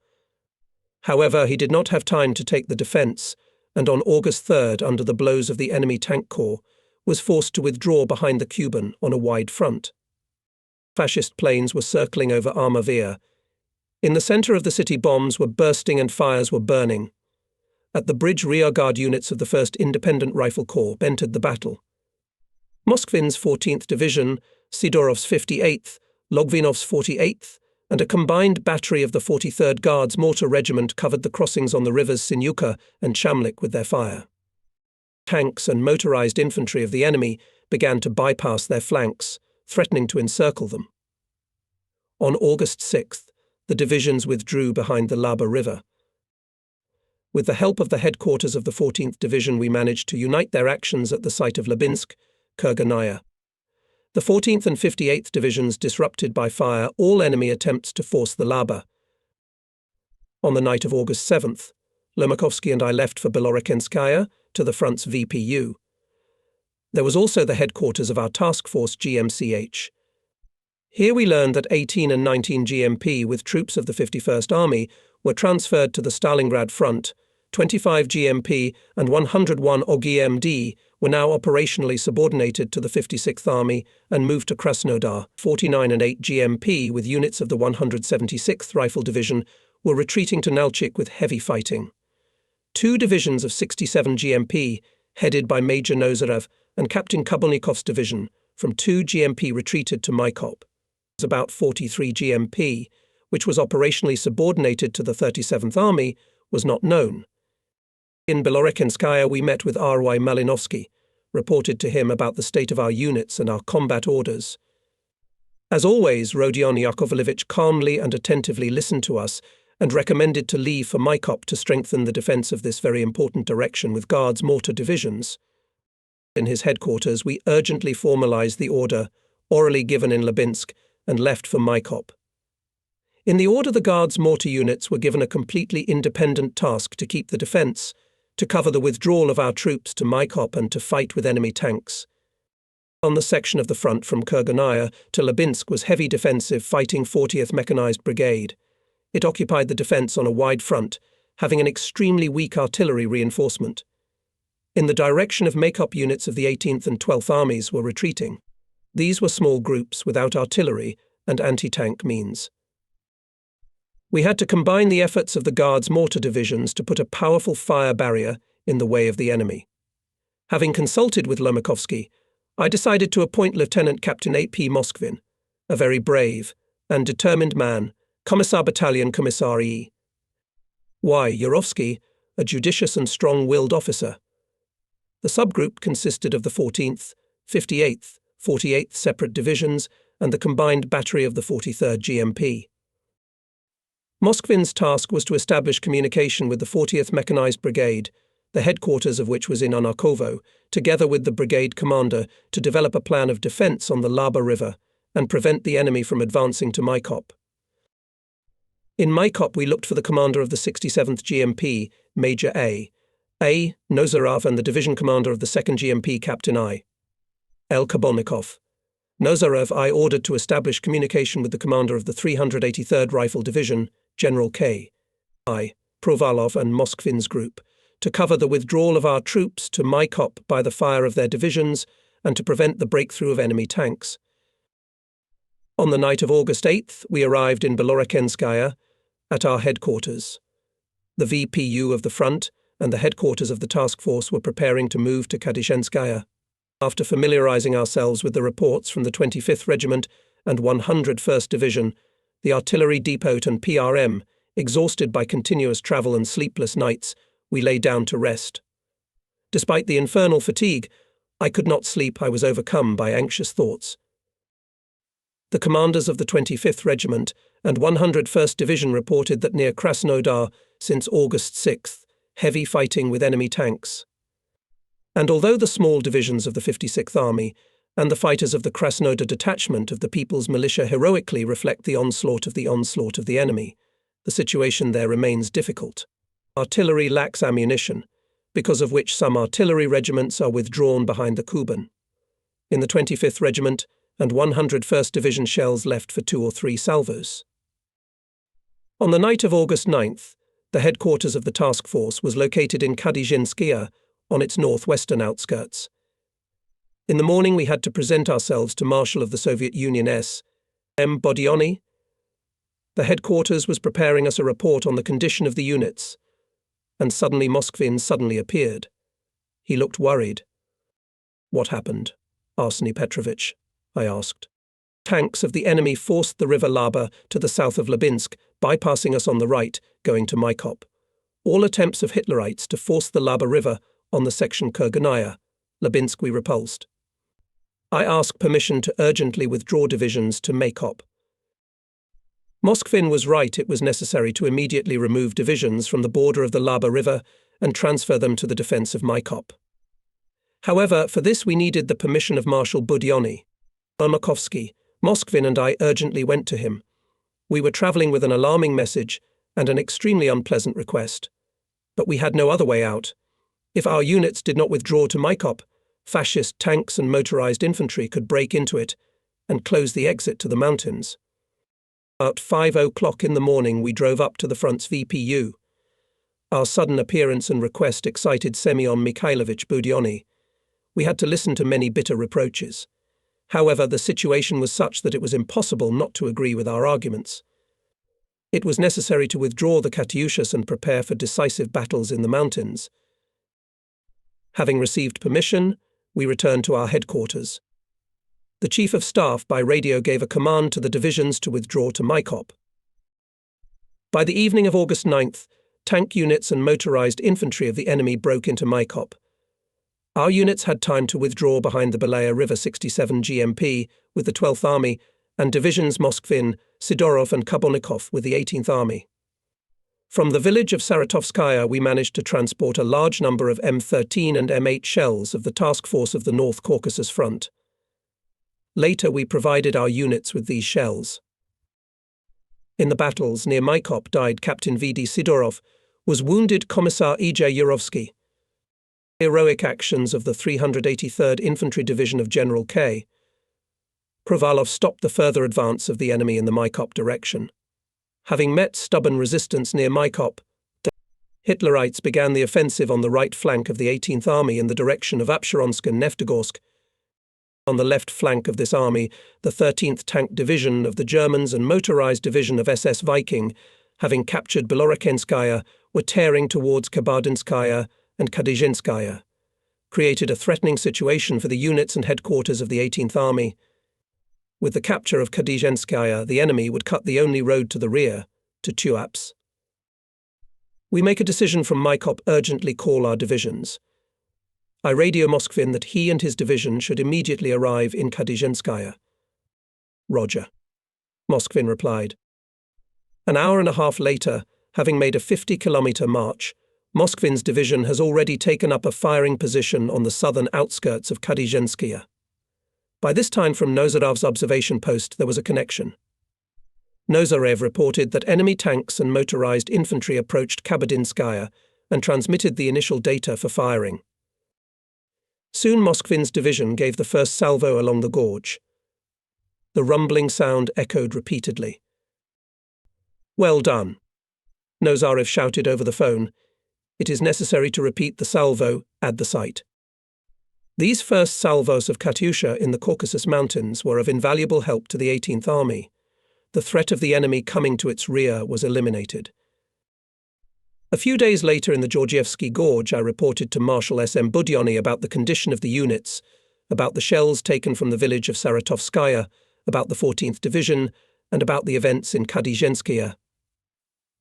However, he did not have time to take the defence, and on August 3rd, under the blows of the enemy tank corps, was forced to withdraw behind the Kuban on a wide front. Fascist planes were circling over Armavir. In the centre of the city, bombs were bursting and fires were burning. At the bridge, rearguard units of the 1st Independent Rifle Corps entered the battle. Moskvin's 14th Division, Sidorov's 58th, Logvinov's 48th, and a combined battery of the 43rd Guards Mortar Regiment covered the crossings on the rivers Sinyuka and Chamlik with their fire. Tanks and motorized infantry of the enemy began to bypass their flanks, threatening to encircle them. On August 6th, the divisions withdrew behind the Laba River. With the help of the headquarters of the 14th Division, we managed to unite their actions at the site of Labinsk, Kurganaya. The 14th and 58th Divisions disrupted by fire all enemy attempts to force the Laba. On the night of August 7th, Lomakovsky and I left for Belorekenskaya to the front's VPU. There was also the headquarters of our task force GMCH. Here we learned that 18 and 19 GMP with troops of the 51st Army were transferred to the Stalingrad front, 25 GMP and 101 OGMD were now operationally subordinated to the 56th Army and moved to Krasnodar. 49 and 8 GMP with units of the 176th Rifle Division were retreating to Nalchik with heavy fighting. 2 divisions of 67 GMP, headed by Major Nozarev and Captain Kabelnikov's division, from 2 GMP retreated to Maikop. About 43 GMP, which was operationally subordinated to the 37th Army, was not known. In Belorekenskaya we met with R.Y. Malinovsky, reported to him about the state of our units and our combat orders. As always, Rodion Yakovlevich calmly and attentively listened to us and recommended to leave for Maikop to strengthen the defence of this very important direction with Guards mortar divisions. In his headquarters we urgently formalised the order, orally given in Labinsk, and left for Maikop. In the order, the Guards mortar units were given a completely independent task to keep the defence, to cover the withdrawal of our troops to Maikop and to fight with enemy tanks. On the section of the front from Kurganaya to Labinsk was heavy defensive fighting 40th Mechanized Brigade. It occupied the defence on a wide front having an extremely weak artillery reinforcement. In the direction of Maykop, units of the 18th and 12th Armies were retreating. These were small groups without artillery and anti-tank means. We had to combine the efforts of the Guards mortar divisions to put a powerful fire barrier in the way of the enemy. Having consulted with Lomakovsky, I decided to appoint Lieutenant Captain A.P. Moskvin, a very brave and determined man, Commissar Battalion Commissar E. Y. Yurovsky, a judicious and strong-willed officer. The subgroup consisted of the 14th, 58th, 48th separate divisions and the combined battery of the 43rd GMP. Moskvin's task was to establish communication with the 40th Mechanized Brigade, the headquarters of which was in Anarkovo, together with the brigade commander to develop a plan of defense on the Laba River and prevent the enemy from advancing to Maykop. In Maykop, we looked for the commander of the 67th GMP, Major A. Nozarov, and the division commander of the 2nd GMP, Captain I. L. Kabolnikov. Nozarov I ordered to establish communication with the commander of the 383rd Rifle Division, General K. I. Provalov, and Moskvin's group, to cover the withdrawal of our troops to Maykop by the fire of their divisions and to prevent the breakthrough of enemy tanks. On the night of August 8th, we arrived in Belorekenskaya at our headquarters. The VPU of the front and the headquarters of the task force were preparing to move to Kadyshenskaya. After familiarizing ourselves with the reports from the 25th Regiment and 101st Division, the artillery depot and PRM, exhausted by continuous travel and sleepless nights, we lay down to rest. Despite the infernal fatigue, I could not sleep. I was overcome by anxious thoughts. The commanders of the 25th Regiment and 101st Division reported that near Krasnodar, since August 6th, heavy fighting with enemy tanks. And although the small divisions of the 56th Army and the fighters of the Krasnodar detachment of the People's Militia heroically reflect the onslaught of the enemy, the situation there remains difficult. Artillery lacks ammunition, because of which some artillery regiments are withdrawn behind the Kuban. In the 25th Regiment and 101st Division, shells left for 2 or 3 salvos. On the night of August 9th, the headquarters of the task force was located in Kadyshenskaya, on its northwestern outskirts. In the morning, we had to present ourselves to Marshal of the Soviet Union S.M. Bodiony. The headquarters was preparing us a report on the condition of the units, and suddenly Moskvin appeared. He looked worried. "What happened, Arseny Petrovich?" I asked. "Tanks of the enemy forced the river Laba to the south of Labinsk, bypassing us on the right, going to Maykop. All attempts of Hitlerites to force the Laba River on the section Kurganaya, Labinsk, we repulsed. I asked permission to urgently withdraw divisions to Maykop." Moskvin was right. It was necessary to immediately remove divisions from the border of the Laba River and transfer them to the defense of Maykop. However, for this we needed the permission of Marshal Budyonny. Lomakovsky, Moskvin and I urgently went to him. We were travelling with an alarming message and an extremely unpleasant request. But we had no other way out. If our units did not withdraw to Maykop, fascist tanks and motorized infantry could break into it and close the exit to the mountains. About 5:00 in the morning, we drove up to the front's VPU. Our sudden appearance and request excited Semyon Mikhailovich Budyonny. We had to listen to many bitter reproaches. However, the situation was such that it was impossible not to agree with our arguments. It was necessary to withdraw the Katyushas and prepare for decisive battles in the mountains. Having received permission, we returned to our headquarters. The Chief of Staff by radio gave a command to the divisions to withdraw to Maykop. By the evening of August 9th, tank units and motorized infantry of the enemy broke into Maykop. Our units had time to withdraw behind the Belaya River 67 GMP with the 12th Army and divisions Moskvin, Sidorov and Kabolnikov with the 18th Army. From the village of Saratovskaya, we managed to transport a large number of M13 and M8 shells of the task force of the North Caucasus Front. Later, we provided our units with these shells. In the battles near Maykop died Captain V.D. Sidorov, was wounded Commissar E.J. Yurovsky. Heroic actions of the 383rd Infantry Division of General K. Provalov stopped the further advance of the enemy in the Maykop direction. Having met stubborn resistance near Maykop, Hitlerites began the offensive on the right flank of the 18th Army in the direction of Apsheronsk and Neftogorsk. On the left flank of this army, the 13th Tank Division of the Germans and Motorized Division of SS Viking, having captured Belorekenskaya, were tearing towards Kabardinskaya and Kadizhinskaya, created a threatening situation for the units and headquarters of the 18th Army. With the capture of Kadizhinskaya, the enemy would cut the only road to the rear, to Tuapse. We make a decision from Mykop urgently call our divisions. I radio Moskvin that he and his division should immediately arrive in Kadizhinskaya. Roger. Moskvin replied. An hour and a half later, having made a 50-kilometer march, Moskvin's division has already taken up a firing position on the southern outskirts of Kadizhinskaya. By this time from Nozarov's observation post there was a connection. Nozarev reported that enemy tanks and motorized infantry approached Kabardinskaya and transmitted the initial data for firing. Soon Moskvin's division gave the first salvo along the gorge. The rumbling sound echoed repeatedly. "Well done," Nozarev shouted over the phone. "It is necessary to repeat the salvo at the site." These first salvos of Katyusha in the Caucasus Mountains were of invaluable help to the 18th Army. The threat of the enemy coming to its rear was eliminated. A few days later in the Georgievsky Gorge, I reported to Marshal S. M. Budyonny about the condition of the units, about the shells taken from the village of Saratovskaya, about the 14th Division, and about the events in Kadizhinskaya.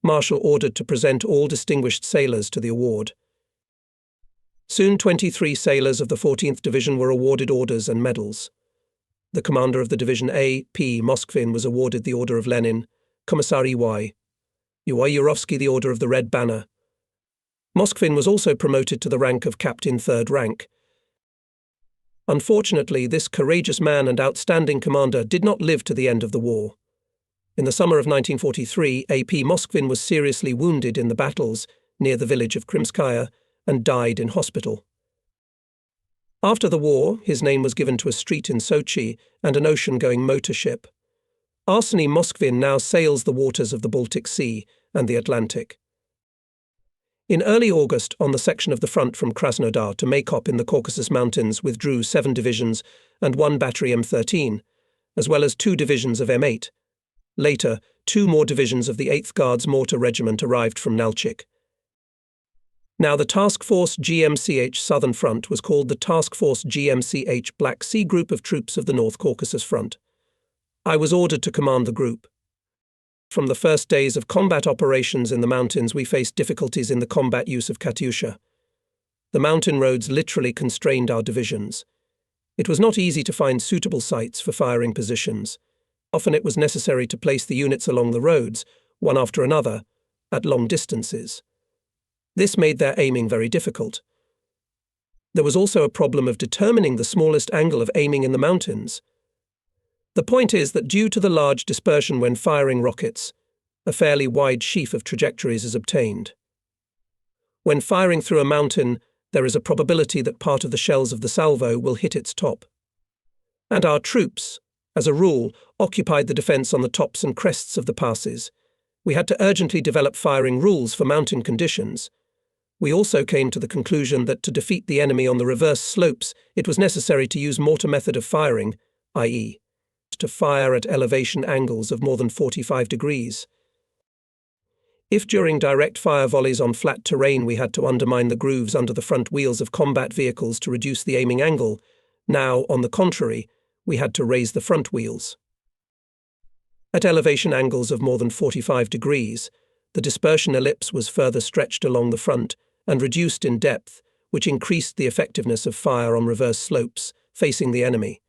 Marshal ordered to present all distinguished sailors to the award. Soon 23 sailors of the 14th Division were awarded orders and medals. The commander of the Division A, P. Moskvin, was awarded the Order of Lenin, Commissar E.Y. Yurovsky the Order of the Red Banner. Moskvin was also promoted to the rank of Captain 3rd Rank. Unfortunately, this courageous man and outstanding commander did not live to the end of the war. In the summer of 1943, A.P. Moskvin was seriously wounded in the battles near the village of Krimskaya and died in hospital. After the war, his name was given to a street in Sochi and an ocean-going motor ship. Arseny Moskvin now sails the waters of the Baltic Sea and the Atlantic. In early August, on the section of the front from Krasnodar to Mykop in the Caucasus Mountains withdrew 7 divisions and 1 battery M13, as well as 2 divisions of M8. Later, 2 more divisions of the 8th Guards Mortar Regiment arrived from Nalchik. Now the Task Force GMCH Southern Front was called the Task Force GMCH Black Sea Group of Troops of the North Caucasus Front. I was ordered to command the group. From the first days of combat operations in the mountains, we faced difficulties in the combat use of Katyusha. The mountain roads literally constrained our divisions. It was not easy to find suitable sites for firing positions. Often it was necessary to place the units along the roads, one after another, at long distances. This made their aiming very difficult. There was also a problem of determining the smallest angle of aiming in the mountains. The point is that due to the large dispersion when firing rockets, a fairly wide sheaf of trajectories is obtained. When firing through a mountain, there is a probability that part of the shells of the salvo will hit its top. And our troops, as a rule, occupied the defence on the tops and crests of the passes. We had to urgently develop firing rules for mountain conditions. We also came to the conclusion that to defeat the enemy on the reverse slopes, it was necessary to use mortar method of firing, i.e., to fire at elevation angles of more than 45 degrees. If during direct fire volleys on flat terrain we had to undermine the grooves under the front wheels of combat vehicles to reduce the aiming angle, now, on the contrary, we had to raise the front wheels. At elevation angles of more than 45 degrees, the dispersion ellipse was further stretched along the front and reduced in depth, which increased the effectiveness of fire on reverse slopes, facing the enemy.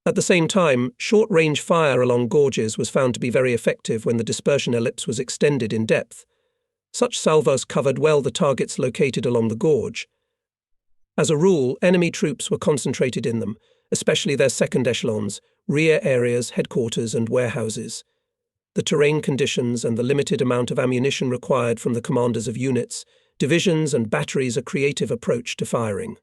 At the same time, short-range fire along gorges was found to be very effective when the dispersion ellipse was extended in depth. Such salvos covered well the targets located along the gorge. As a rule, enemy troops were concentrated in them, especially their second echelons, rear areas, headquarters and warehouses. The terrain conditions and the limited amount of ammunition required from the commanders of units, divisions and batteries a creative approach to firing.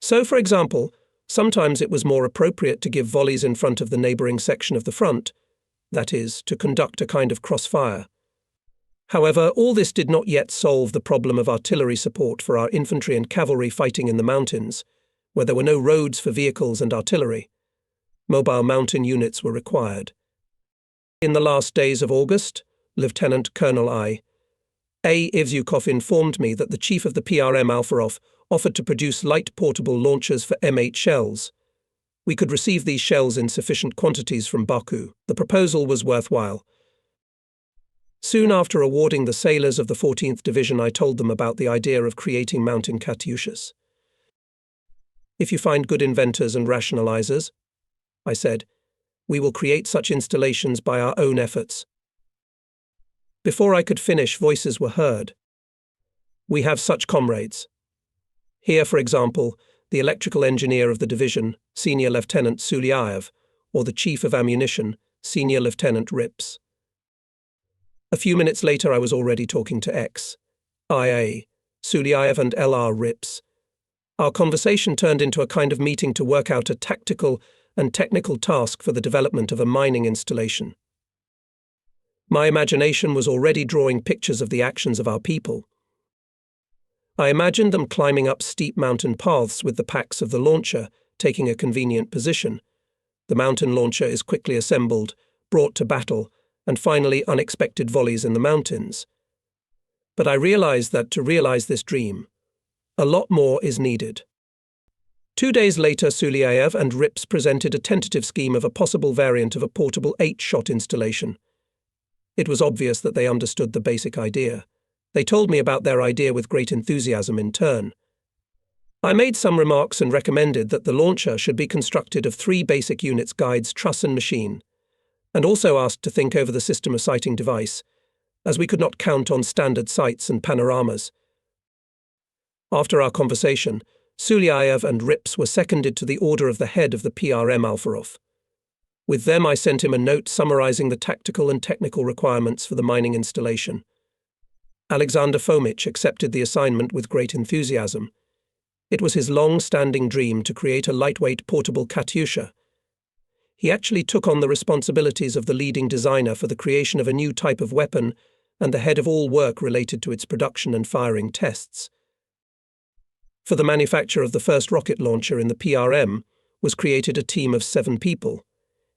So, for example, sometimes it was more appropriate to give volleys in front of the neighbouring section of the front, that is, to conduct a kind of crossfire. However, all this did not yet solve the problem of artillery support for our infantry and cavalry fighting in the mountains, where there were no roads for vehicles and artillery. Mobile mountain units were required. In the last days of August, Lieutenant Colonel A. Ivzyukov informed me that the chief of the PRM Alfarov offered to produce light portable launchers for M8 shells. We could receive these shells in sufficient quantities from Baku. The proposal was worthwhile. Soon after awarding the sailors of the 14th Division, I told them about the idea of creating mountain Katyushas. If you find good inventors and rationalizers, I said, we will create such installations by our own efforts. Before I could finish, voices were heard. We have such comrades. Here, for example, the electrical engineer of the division, Senior Lieutenant Sulyaev, or the chief of ammunition, Senior Lieutenant Rips. A few minutes later, I was already talking to X.I.A., Sulyaev and L.R. Rips. Our conversation turned into a kind of meeting to work out a tactical and technical task for the development of a mining installation. My imagination was already drawing pictures of the actions of our people. I imagined them climbing up steep mountain paths with the packs of the launcher taking a convenient position. The mountain launcher is quickly assembled, brought to battle, and finally unexpected volleys in the mountains. But I realized that to realize this dream, a lot more is needed. 2 days later, Sulyaev and Rips presented a tentative scheme of a possible variant of a portable 8-shot installation. It was obvious that they understood the basic idea. They told me about their idea with great enthusiasm in turn. I made some remarks and recommended that the launcher should be constructed of 3 basic units: guides, truss and machine, and also asked to think over the system of sighting device, as we could not count on standard sights and panoramas. After our conversation, Sulyaev and Rips were seconded to the order of the head of the PRM Alfarov. With them I sent him a note summarizing the tactical and technical requirements for the mining installation. Alexander Fomich accepted the assignment with great enthusiasm. It was his long-standing dream to create a lightweight portable Katyusha. He actually took on the responsibilities of the leading designer for the creation of a new type of weapon and the head of all work related to its production and firing tests. For the manufacture of the first rocket launcher in the PRM was created a team of 7 people.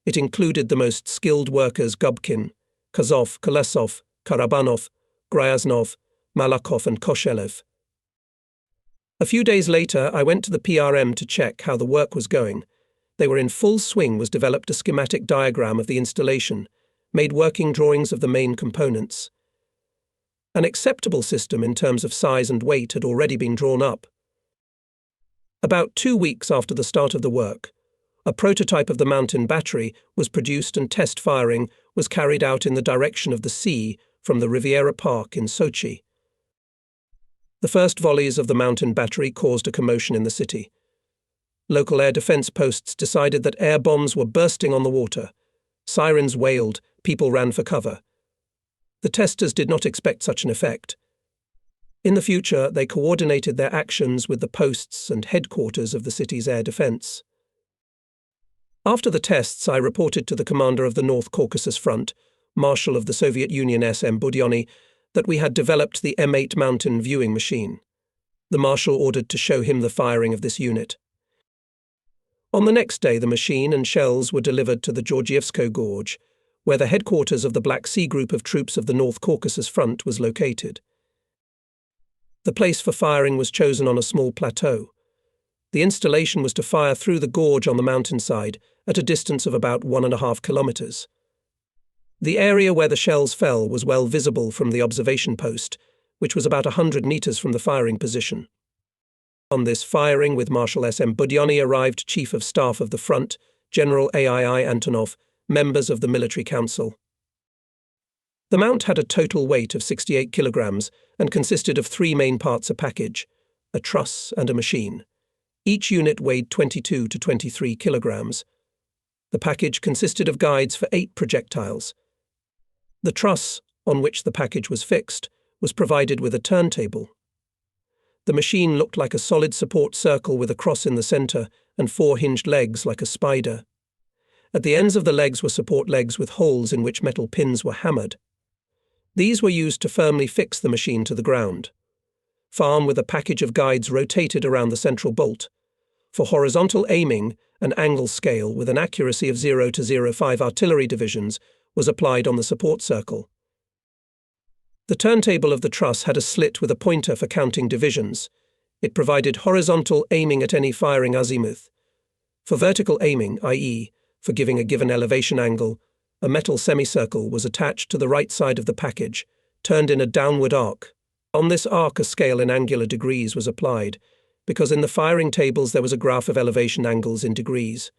It included the most skilled workers: Gubkin, Kazov, Kolesov, Karabanov, Gryaznov, Malakov and Koshelev. A few days later, I went to the PRM to check how the work was going. They were in full swing. Was developed a schematic diagram of the installation, made working drawings of the main components. An acceptable system in terms of size and weight had already been drawn up. About 2 weeks after the start of the work, a prototype of the mountain battery was produced and test firing was carried out in the direction of the sea from the Riviera Park in Sochi. The first volleys of the mountain battery caused a commotion in the city. Local air defense posts decided that air bombs were bursting on the water. Sirens wailed, people ran for cover. The testers did not expect such an effect. In the future, they coordinated their actions with the posts and headquarters of the city's air defense. After the tests, I reported to the commander of the North Caucasus Front, Marshal of the Soviet Union S.M. Budyonny, that we had developed the M8 mountain viewing machine. The Marshal ordered to show him the firing of this unit. On the next day, the machine and shells were delivered to the Georgievsko Gorge, where the headquarters of the Black Sea Group of troops of the North Caucasus Front was located. The place for firing was chosen on a small plateau. The installation was to fire through the gorge on the mountainside at a distance of about 1.5 kilometers. The area where the shells fell was well visible from the observation post, which was about 100 meters from the firing position. On this firing with Marshal S.M. Budyonny arrived Chief of Staff of the Front, General AII Antonov, members of the Military Council. The mount had a total weight of 68 kilograms and consisted of 3 main parts: a package, a truss and a machine. Each unit weighed 22 to 23 kilograms. The package consisted of guides for 8 projectiles. The truss, on which the package was fixed, was provided with a turntable. The machine looked like a solid support circle with a cross in the center and 4 hinged legs like a spider. At the ends of the legs were support legs with holes in which metal pins were hammered. These were used to firmly fix the machine to the ground. Farm with a package of guides rotated around the central bolt. For horizontal aiming, an angle scale with an accuracy of 0 to 0.5 artillery divisions was applied on the support circle. The turntable of the truss had a slit with a pointer for counting divisions. It provided horizontal aiming at any firing azimuth. For vertical aiming, i.e., for giving a given elevation angle, a metal semicircle was attached to the right side of the package, turned in a downward arc. On this arc a scale in angular degrees was applied, because in the firing tables there was a graph of elevation angles in degrees.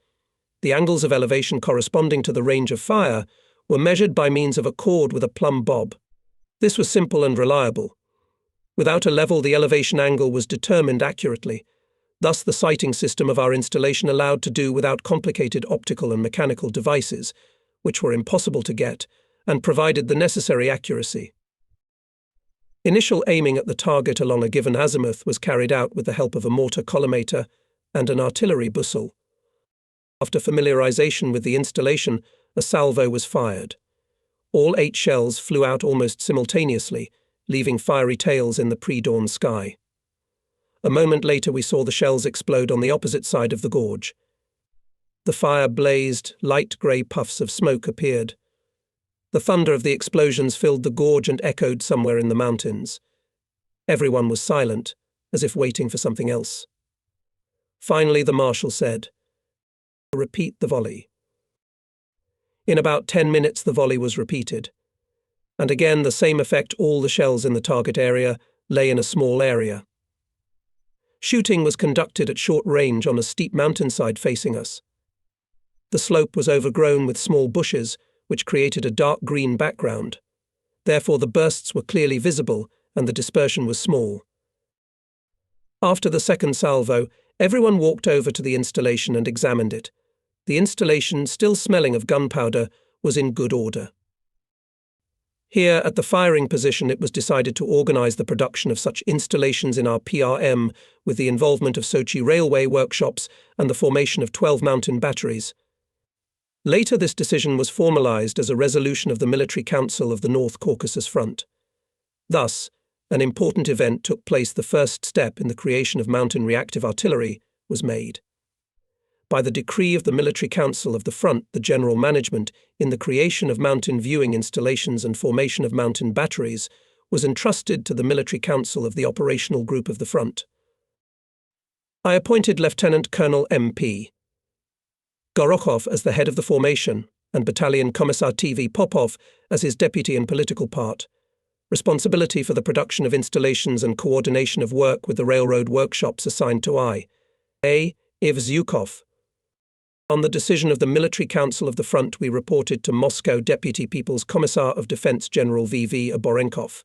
The angles of elevation corresponding to the range of fire were measured by means of a cord with a plumb bob. This was simple and reliable. Without a level, the elevation angle was determined accurately. Thus, the sighting system of our installation allowed to do without complicated optical and mechanical devices, which were impossible to get, and provided the necessary accuracy. Initial aiming at the target along a given azimuth was carried out with the help of a mortar collimator and an artillery bussel. After familiarization with the installation, a salvo was fired. All 8 shells flew out almost simultaneously, leaving fiery tails in the pre-dawn sky. A moment later we saw the shells explode on the opposite side of the gorge. The fire blazed, light grey puffs of smoke appeared. The thunder of the explosions filled the gorge and echoed somewhere in the mountains. Everyone was silent, as if waiting for something else. Finally the marshal said, "Repeat the volley." In about 10 minutes the volley was repeated. And again the same effect, all the shells in the target area lay in a small area. Shooting was conducted at short range on a steep mountainside facing us. The slope was overgrown with small bushes, which created a dark green background. Therefore the bursts were clearly visible and the dispersion was small. After the second salvo, everyone walked over to the installation and examined it. The installation, still smelling of gunpowder, was in good order. Here, at the firing position, it was decided to organize the production of such installations in our PRM with the involvement of Sochi railway workshops and the formation of 12 mountain batteries. Later this decision was formalized as a resolution of the Military Council of the North Caucasus Front. Thus, an important event took place. The first step in the creation of mountain reactive artillery was made. By the decree of the Military Council of the Front, the general management in the creation of mountain viewing installations and formation of mountain batteries was entrusted to the Military Council of the Operational Group of the Front. I appointed Lieutenant Colonel M.P. Gorokhov as the head of the formation and Battalion Commissar T.V. Popov as his deputy and political part. Responsibility for the production of installations and coordination of work with the railroad workshops assigned to A. Ivzyukov. On the decision of the Military Council of the Front, we reported to Moscow Deputy People's Commissar of Defense General V.V. Oborenkov.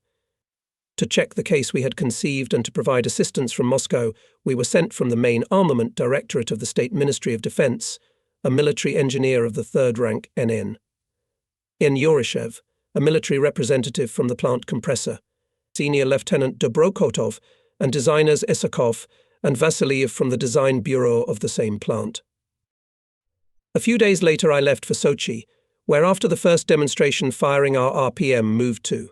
To check the case we had conceived and to provide assistance from Moscow, we were sent from the main armament directorate of the State Ministry of Defense, a military engineer of the 3rd rank NN. In Yorishev, a military representative from the plant compressor, Senior Lieutenant Dobrokotov, and designers Isakov and Vasiliev from the design bureau of the same plant. A few days later I left for Sochi, where after the first demonstration firing our RPM moved to.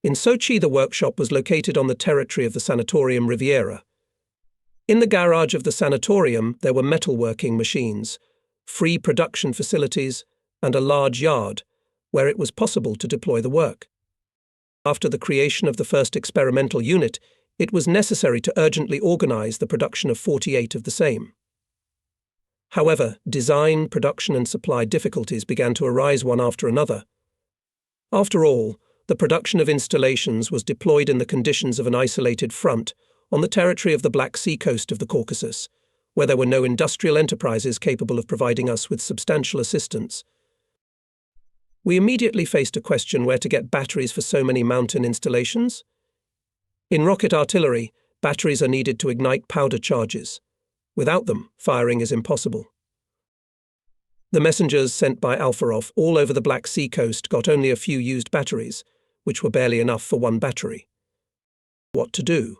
In Sochi the workshop was located on the territory of the Sanatorium Riviera. In the garage of the sanatorium there were metalworking machines, free production facilities, and a large yard, where it was possible to deploy the work. After the creation of the first experimental unit, it was necessary to urgently organize the production of 48 of the same. However, design, production and supply difficulties began to arise one after another. After all, the production of installations was deployed in the conditions of an isolated front on the territory of the Black Sea coast of the Caucasus, where there were no industrial enterprises capable of providing us with substantial assistance. We immediately faced a question where to get batteries for so many mountain installations. In rocket artillery, batteries are needed to ignite powder charges. Without them, firing is impossible. The messengers sent by Alfarov all over the Black Sea coast got only a few used batteries, which were barely enough for one battery. What to do?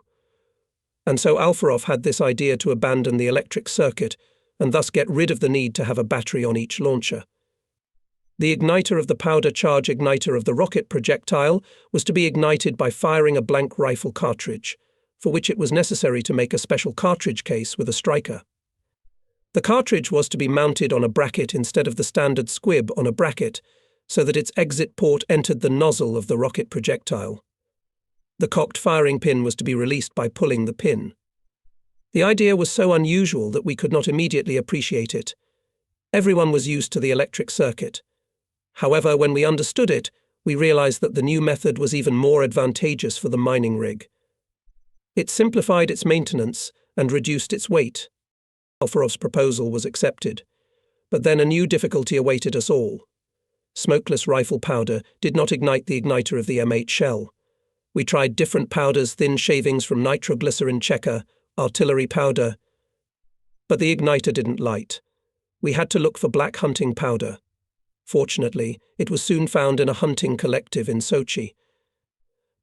And so Alfarov had this idea to abandon the electric circuit and thus get rid of the need to have a battery on each launcher. The igniter of the powder charge igniter of the rocket projectile was to be ignited by firing a blank rifle cartridge, for which it was necessary to make a special cartridge case with a striker. The cartridge was to be mounted on a bracket instead of the standard squib on a bracket, so that its exit port entered the nozzle of the rocket projectile. The cocked firing pin was to be released by pulling the pin. The idea was so unusual that we could not immediately appreciate it. Everyone was used to the electric circuit. However, when we understood it, we realized that the new method was even more advantageous for the mining rig. It simplified its maintenance and reduced its weight. Alferov's proposal was accepted, but then a new difficulty awaited us all. Smokeless rifle powder did not ignite the igniter of the M8 shell. We tried different powders, thin shavings from nitroglycerin checker, artillery powder, but the igniter didn't light. We had to look for black hunting powder. Fortunately, it was soon found in a hunting collective in Sochi.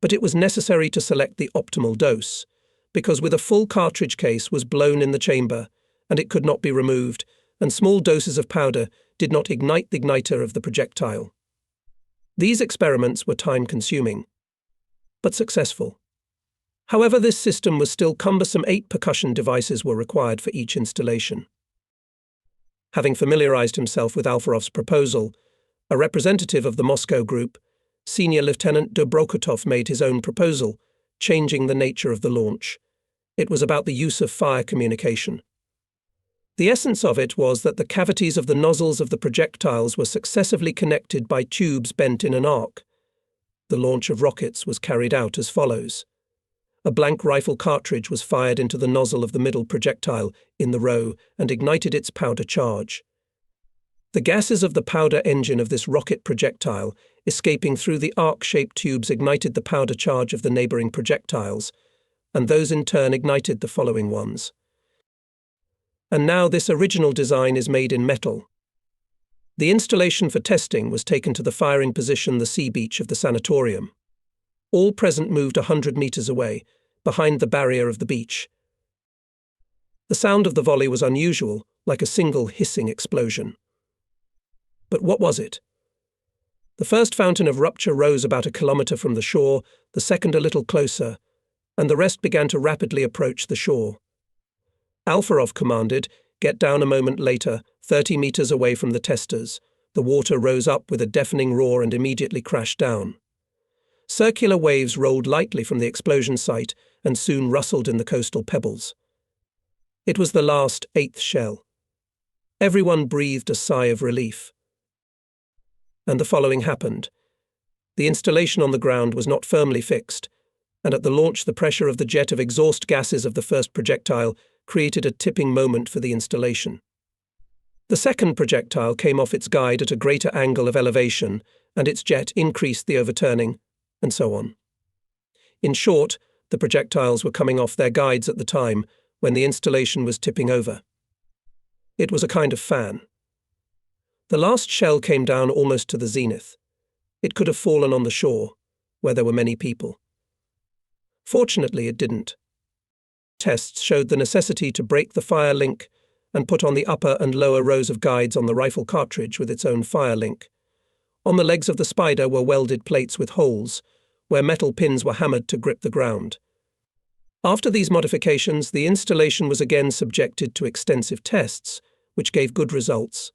But it was necessary to select the optimal dose, because with a full cartridge case was blown in the chamber, and it could not be removed, and small doses of powder did not ignite the igniter of the projectile. These experiments were time-consuming, but successful. However, this system was still cumbersome. 8 percussion devices were required for each installation. Having familiarized himself with Alferov's proposal, a representative of the Moscow group, Senior Lieutenant Dobrokotov, made his own proposal, changing the nature of the launch. It was about the use of fire communication. The essence of it was that the cavities of the nozzles of the projectiles were successively connected by tubes bent in an arc. The launch of rockets was carried out as follows. A blank rifle cartridge was fired into the nozzle of the middle projectile in the row and ignited its powder charge. The gases of the powder engine of this rocket projectile, escaping through the arc-shaped tubes, ignited the powder charge of the neighboring projectiles, and those in turn ignited the following ones. And now this original design is made in metal. The installation for testing was taken to the firing position, the sea beach of the sanatorium. All present moved 100 meters away, behind the barrier of the beach. The sound of the volley was unusual, like a single hissing explosion. But what was it? The first fountain of rupture rose about a kilometer from the shore, the second a little closer, and the rest began to rapidly approach the shore. Alferov commanded, "Get down a moment later, 30 meters away from the testers." The water rose up with a deafening roar and immediately crashed down. Circular waves rolled lightly from the explosion site and soon rustled in the coastal pebbles. It was the last, 8th shell. Everyone breathed a sigh of relief. And the following happened. The installation on the ground was not firmly fixed, and at the launch the pressure of the jet of exhaust gases of the first projectile created a tipping moment for the installation. The second projectile came off its guide at a greater angle of elevation, and its jet increased the overturning, and so on. In short, the projectiles were coming off their guides at the time when the installation was tipping over. It was a kind of fan. The last shell came down almost to the zenith. It could have fallen on the shore, where there were many people. Fortunately, it didn't. Tests showed the necessity to break the fire link and put on the upper and lower rows of guides on the rifle cartridge with its own fire link. On the legs of the Spider were welded plates with holes, where metal pins were hammered to grip the ground. After these modifications, the installation was again subjected to extensive tests, which gave good results.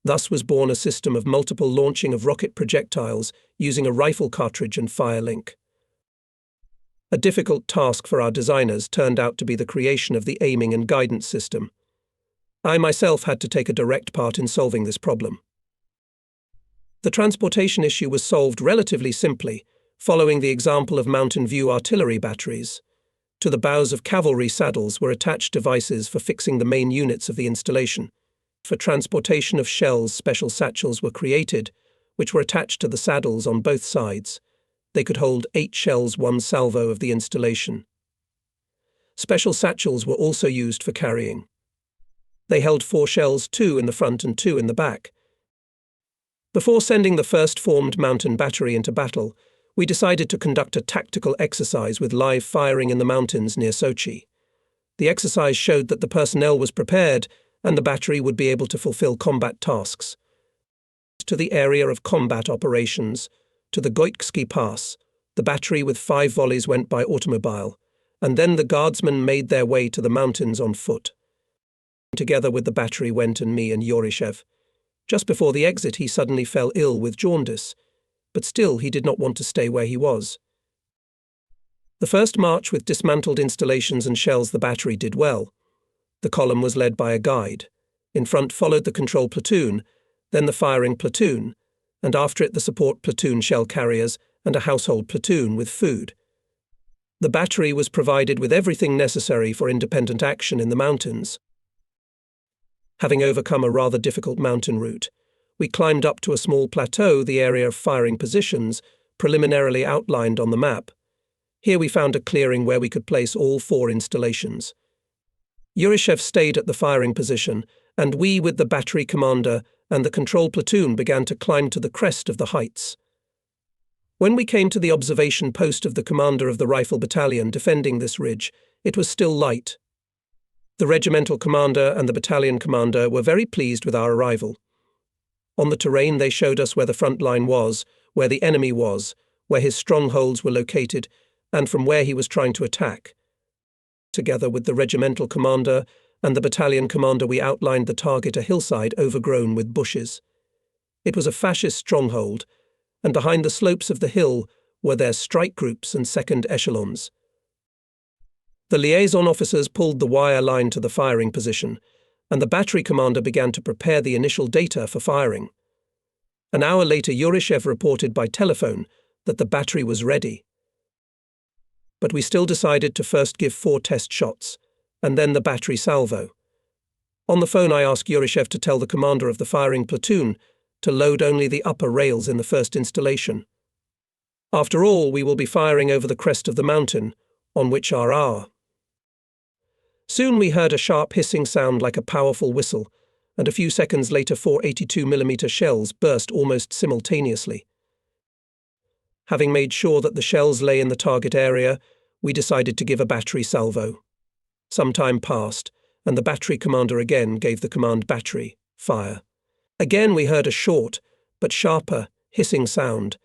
Thus was born a system of multiple launching of rocket projectiles using a rifle cartridge and fire link. A difficult task for our designers turned out to be the creation of the aiming and guidance system. I myself had to take a direct part in solving this problem. The transportation issue was solved relatively simply, following the example of Mountain View artillery batteries. To the bows of cavalry saddles were attached devices for fixing the main units of the installation. For transportation of shells, special satchels were created, which were attached to the saddles on both sides. They could hold 8 shells, 1 salvo of the installation. Special satchels were also used for carrying. They held 4 shells, 2 in the front and 2 in the back. Before sending the first formed mountain battery into battle, we decided to conduct a tactical exercise with live firing in the mountains near Sochi. The exercise showed that the personnel was prepared and the battery would be able to fulfill combat tasks. to the area of combat operations, to the Goitsky Pass. The battery with 5 volleys went by automobile, and then the guardsmen made their way to the mountains on foot. Together with the battery went me and Yorishev. Just before the exit he suddenly fell ill with jaundice, but still he did not want to stay where he was. The first march with dismantled installations and shells the battery did well. The column was led by a guide. In front followed the control platoon, then the firing platoon, and after it the support platoon shell carriers and a household platoon with food. The battery was provided with everything necessary for independent action in the mountains. Having overcome a rather difficult mountain route, we climbed up to a small plateau, the area of firing positions, preliminarily outlined on the map. Here we found a clearing where we could place all 4 installations. Yorishev stayed at the firing position, and we, with the battery commander and the control platoon, began to climb to the crest of the heights. When we came to the observation post of the commander of the rifle battalion defending this ridge, it was still light. The regimental commander and the battalion commander were very pleased with our arrival. On the terrain they showed us where the front line was, where the enemy was, where his strongholds were located, and from where he was trying to attack. Together with the regimental commander and the battalion commander we outlined the target, a hillside overgrown with bushes. It was a fascist stronghold, and behind the slopes of the hill were their strike groups and second echelons. The liaison officers pulled the wire line to the firing position, and the battery commander began to prepare the initial data for firing. An hour later, Yorishev reported by telephone that the battery was ready. But we still decided to first give 4 test shots, and then the battery salvo. On the phone I asked Yorishev to tell the commander of the firing platoon to load only the upper rails in the first installation. After all, we will be firing over the crest of the mountain, on which are our. Soon we heard a sharp hissing sound like a powerful whistle, and a few seconds later 4 82mm shells burst almost simultaneously. Having made sure that the shells lay in the target area, we decided to give a battery salvo. Some time passed, and the battery commander again gave the command, battery, fire. Again we heard a short, but sharper, hissing sound,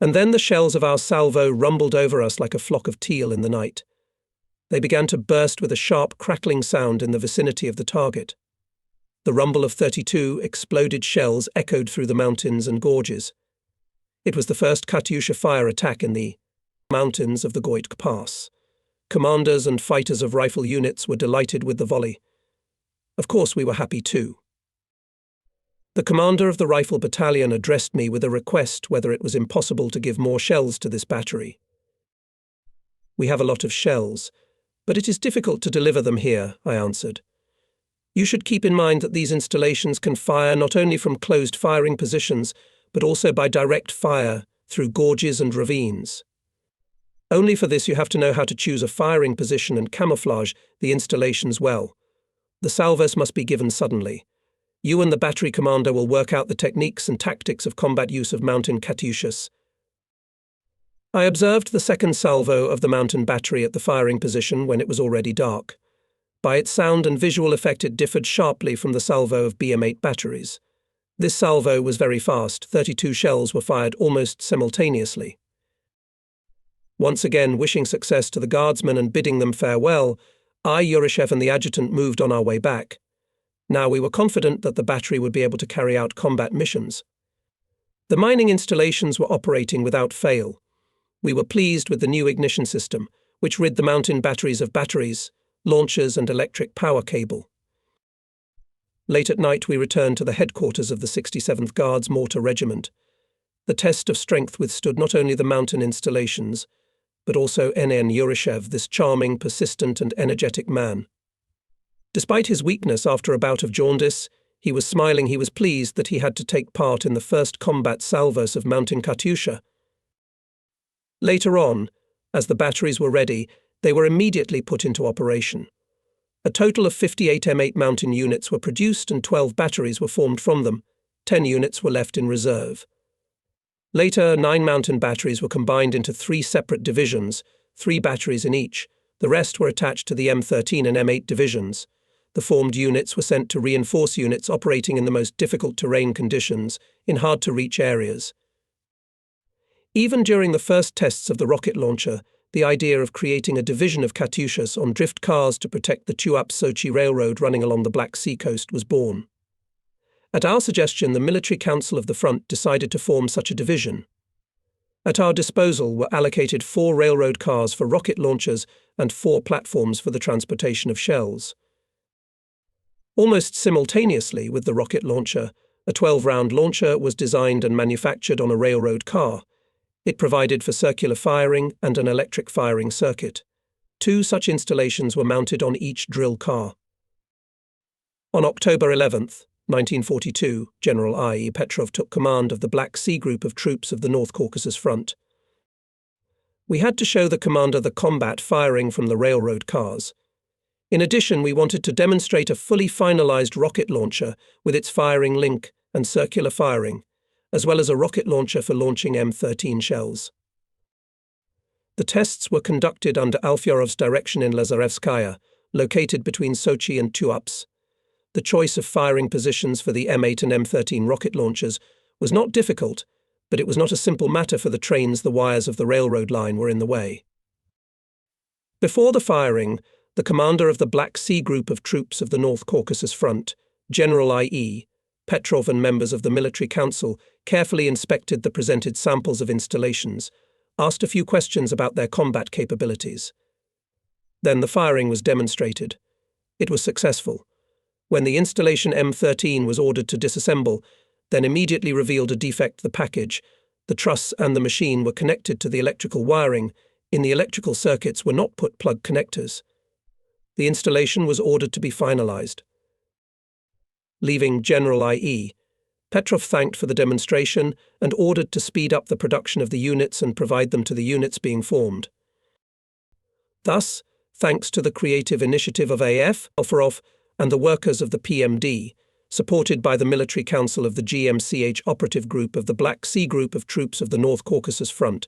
and then the shells of our salvo rumbled over us like a flock of teal in the night. They began to burst with a sharp crackling sound in the vicinity of the target. The rumble of 32 exploded shells echoed through the mountains and gorges. It was the first Katyusha fire attack in the mountains of the Goitsky Pass. Commanders and fighters of rifle units were delighted with the volley. Of course we were happy too. The commander of the rifle battalion addressed me with a request whether it was impossible to give more shells to this battery. We have a lot of shells, but it is difficult to deliver them here, I answered. You should keep in mind that these installations can fire not only from closed firing positions, but also by direct fire through gorges and ravines. Only for this you have to know how to choose a firing position and camouflage the installations well. The salvos must be given suddenly. You and the battery commander will work out the techniques and tactics of combat use of mountain Katyushas. I observed the second salvo of the mountain battery at the firing position when it was already dark. By its sound and visual effect it differed sharply from the salvo of BM-8 batteries. This salvo was very fast. 32 shells were fired almost simultaneously. Once again, wishing success to the guardsmen and bidding them farewell, I, Yorishev, and the adjutant moved on our way back. Now we were confident that the battery would be able to carry out combat missions. The mining installations were operating without fail. We were pleased with the new ignition system, which rid the mountain batteries of batteries, launchers, and electric power cable. Late at night we returned to the headquarters of the 67th Guards Mortar Regiment. The test of strength withstood not only the mountain installations, but also N.N. Yorishev, this charming, persistent, and energetic man. Despite his weakness after a bout of jaundice, he was smiling. He was pleased that he had to take part in the first combat salvos of Mountain Katyusha. Later on, as the batteries were ready, they were immediately put into operation. A total of 58 M8 mountain units were produced and 12 batteries were formed from them. 10 units were left in reserve. Later, 9 mountain batteries were combined into 3 separate divisions, 3 batteries in each. The rest were attached to the M13 and M8 divisions. The formed units were sent to reinforce units operating in the most difficult terrain conditions in hard-to-reach areas. Even during the first tests of the rocket launcher, the idea of creating a division of Katyushas on drift cars to protect the Tuapse-Sochi railroad running along the Black Sea coast was born. At our suggestion, the Military Council of the Front decided to form such a division. At our disposal were allocated 4 railroad cars for rocket launchers and 4 platforms for the transportation of shells. Almost simultaneously with the rocket launcher, a 12-round launcher was designed and manufactured on a railroad car. It provided for circular firing and an electric firing circuit. 2 such installations were mounted on each drill car. On October 11, 1942, General I.E. Petrov took command of the Black Sea Group of troops of the North Caucasus Front. We had to show the commander the combat firing from the railroad cars. In addition, we wanted to demonstrate a fully finalized rocket launcher with its firing link and circular firing, as well as a rocket launcher for launching M13 shells. The tests were conducted under Alfyorov's direction in Lazarevskaya, located between Sochi and Tuapse. The choice of firing positions for the M8 and M13 rocket launchers was not difficult, but it was not a simple matter for the trains. The wires of the railroad line were in the way. Before the firing, the commander of the Black Sea Group of troops of the North Caucasus Front, General I.E. Petrov, and members of the Military Council carefully inspected the presented samples of installations, asked a few questions about their combat capabilities. Then the firing was demonstrated. It was successful. When the installation M13 was ordered to disassemble, then immediately revealed a defect. The package, the truss and the machine were connected to the electrical wiring. In the electrical circuits were not put plug connectors. The installation was ordered to be finalized. Leaving General I.E., Petrov thanked for the demonstration and ordered to speed up the production of the units and provide them to the units being formed. Thus, thanks to the creative initiative of A.F. Alfyorov and the workers of the PMD, supported by the Military Council of the GMCH Operative Group of the Black Sea Group of troops of the North Caucasus Front,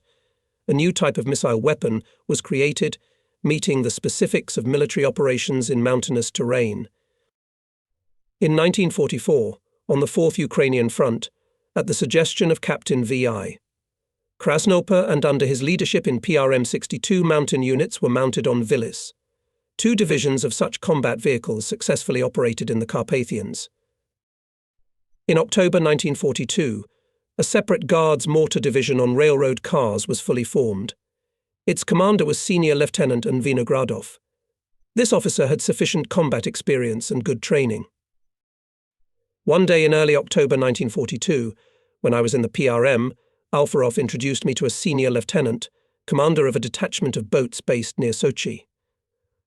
a new type of missile weapon was created, meeting the specifics of military operations in mountainous terrain. In 1944, on the 4th Ukrainian Front, at the suggestion of Captain V.I. Krasnoper and under his leadership in PRM-62 mountain units were mounted on Vilis. 2 divisions of such combat vehicles successfully operated in the Carpathians. In October 1942, a separate Guards mortar division on railroad cars was fully formed. Its commander was Senior Lieutenant Vinogradov. This officer had sufficient combat experience and good training. One day in early October 1942, when I was in the PRM, Alfyorov introduced me to a senior lieutenant, commander of a detachment of boats based near Sochi.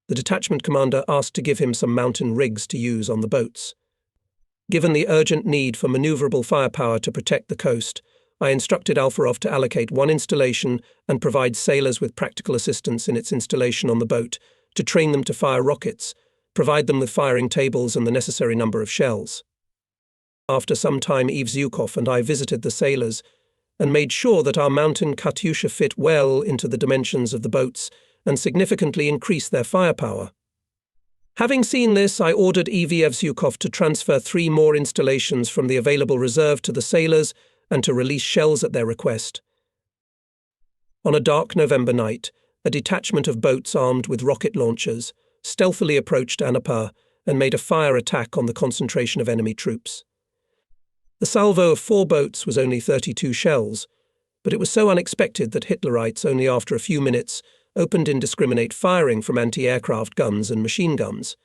The detachment commander asked to give him some mountain rigs to use on the boats. Given the urgent need for maneuverable firepower to protect the coast, I instructed Alfyorov to allocate 1 installation and provide sailors with practical assistance in its installation on the boat, to train them to fire rockets, provide them with firing tables and the necessary number of shells. After some time, Yves Zhukov and I visited the sailors and made sure that our mountain Katyusha fit well into the dimensions of the boats and significantly increased their firepower. Having seen this, I ordered Yves Zhukov to transfer 3 more installations from the available reserve to the sailors and to release shells at their request. On a dark November night, a detachment of boats armed with rocket launchers stealthily approached Anapa and made a fire attack on the concentration of enemy troops. The salvo of 4 boats was only 32 shells, but it was so unexpected that Hitlerites, only after a few minutes, opened indiscriminate firing from anti-aircraft guns and machine guns.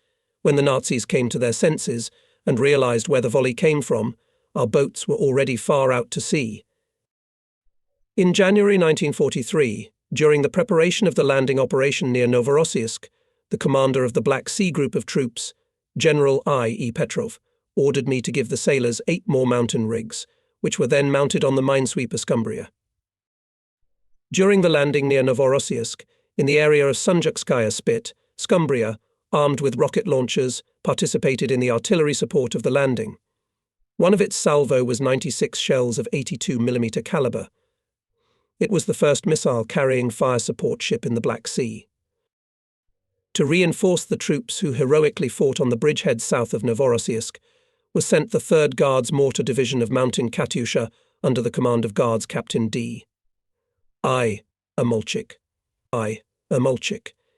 When the Nazis came to their senses and realized where the volley came from, our boats were already far out to sea. In January 1943, during the preparation of the landing operation near Novorossiysk, the commander of the Black Sea Group of troops, General I.E. Petrov, ordered me to give the sailors 8 more mountain rigs, which were then mounted on the minesweeper Skumbria. During the landing near Novorossiysk, in the area of Sunjukskaya Spit, Skumbria, armed with rocket launchers, participated in the artillery support of the landing. One of its salvo was 96 shells of 82mm caliber. It was the first missile-carrying fire support ship in the Black Sea. To reinforce the troops who heroically fought on the bridgehead south of Novorossiysk, was sent the 3rd Guards Mortar Division of Mountain Katyusha under the command of Guards Captain D. I. Amolchik.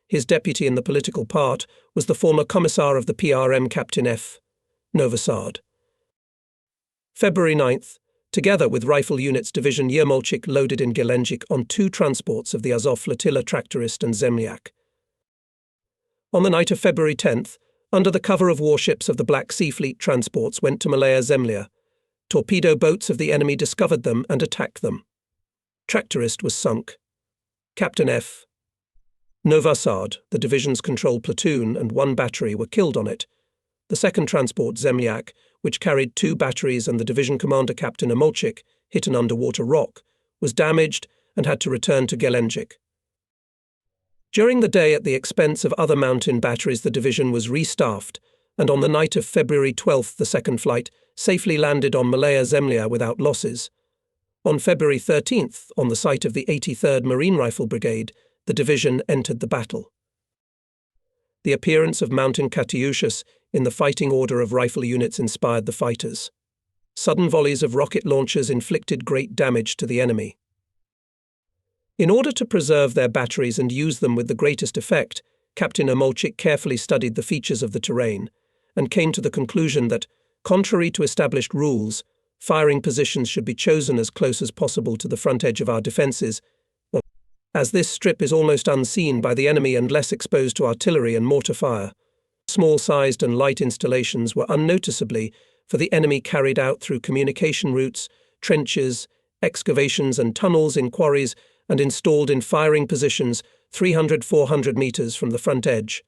His deputy in the political part was the former commissar of the PRM Captain F. Novosad. February 9th, together with Rifle Units Division Yermolchik loaded in Gelendzhik on 2 transports of the Azov flotilla Tractorist and Zemlyak. On the night of February 10th, under the cover of warships of the Black Sea Fleet transports went to Malaya Zemlya. Torpedo boats of the enemy discovered them and attacked them. Tractorist was sunk. Captain F. Novosad, the division's control platoon, and 1 battery were killed on it. The 2nd transport, Zemlyak, which carried 2 batteries and the division commander Captain Amolchik, hit an underwater rock, was damaged and had to return to Gelendzhik. During the day, at the expense of other mountain batteries, the division was restaffed, and on the night of February 12th, the 2nd flight safely landed on Malaya Zemlya without losses. On February 13th, on the site of the 83rd Marine Rifle Brigade, the division entered the battle. The appearance of Mountain Katyushas in the fighting order of rifle units inspired the fighters. Sudden volleys of rocket launchers inflicted great damage to the enemy. In order to preserve their batteries and use them with the greatest effect, Captain Amolchik carefully studied the features of the terrain and came to the conclusion that, contrary to established rules, firing positions should be chosen as close as possible to the front edge of our defences, as this strip is almost unseen by the enemy and less exposed to artillery and mortar fire. Small-sized and light installations were unnoticeably, for the enemy carried out through communication routes, trenches, excavations and tunnels in quarries, and installed in firing positions 300–400 meters from the front edge.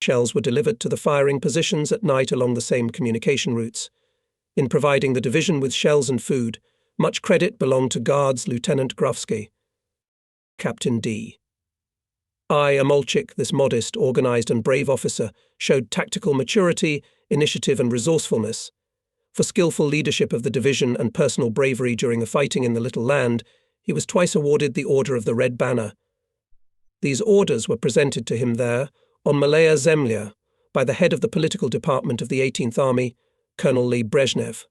Shells were delivered to the firing positions at night along the same communication routes. In providing the division with shells and food, much credit belonged to Guards Lieutenant Grufsky. Captain D. I. Amolchik, this modest, organized and brave officer, showed tactical maturity, initiative and resourcefulness. For skillful leadership of the division and personal bravery during the fighting in the Little Land, he was twice awarded the Order of the Red Banner. These orders were presented to him there, on Malaya Zemlya, by the head of the political department of the 18th Army, Colonel Lee Brezhnev.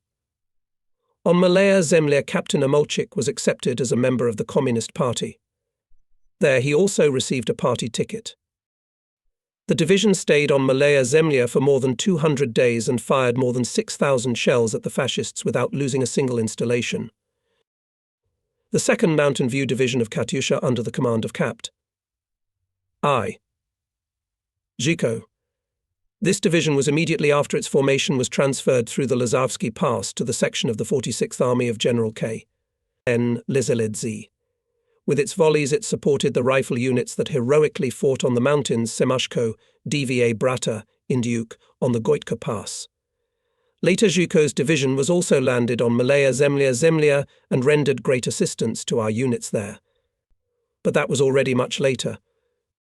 On Malaya Zemlya, Captain Amolchik was accepted as a member of the Communist Party. There he also received a party ticket. The division stayed on Malaya Zemlya for more than 200 days and fired more than 6,000 shells at the fascists without losing a single installation. The 2nd Mountain View Division of Katyusha under the command of Capt. I. Zhiko. This division was immediately after its formation was transferred through the Lazavsky Pass to the section of the 46th Army of General K. N. Lizeledzi. With its volleys it supported the rifle units that heroically fought on the mountains Semashko, Dva Brata, Indyuk, on the Goitka Pass. Later Zhiko's division was also landed on Malaya Zemlya and rendered great assistance to our units there. But that was already much later.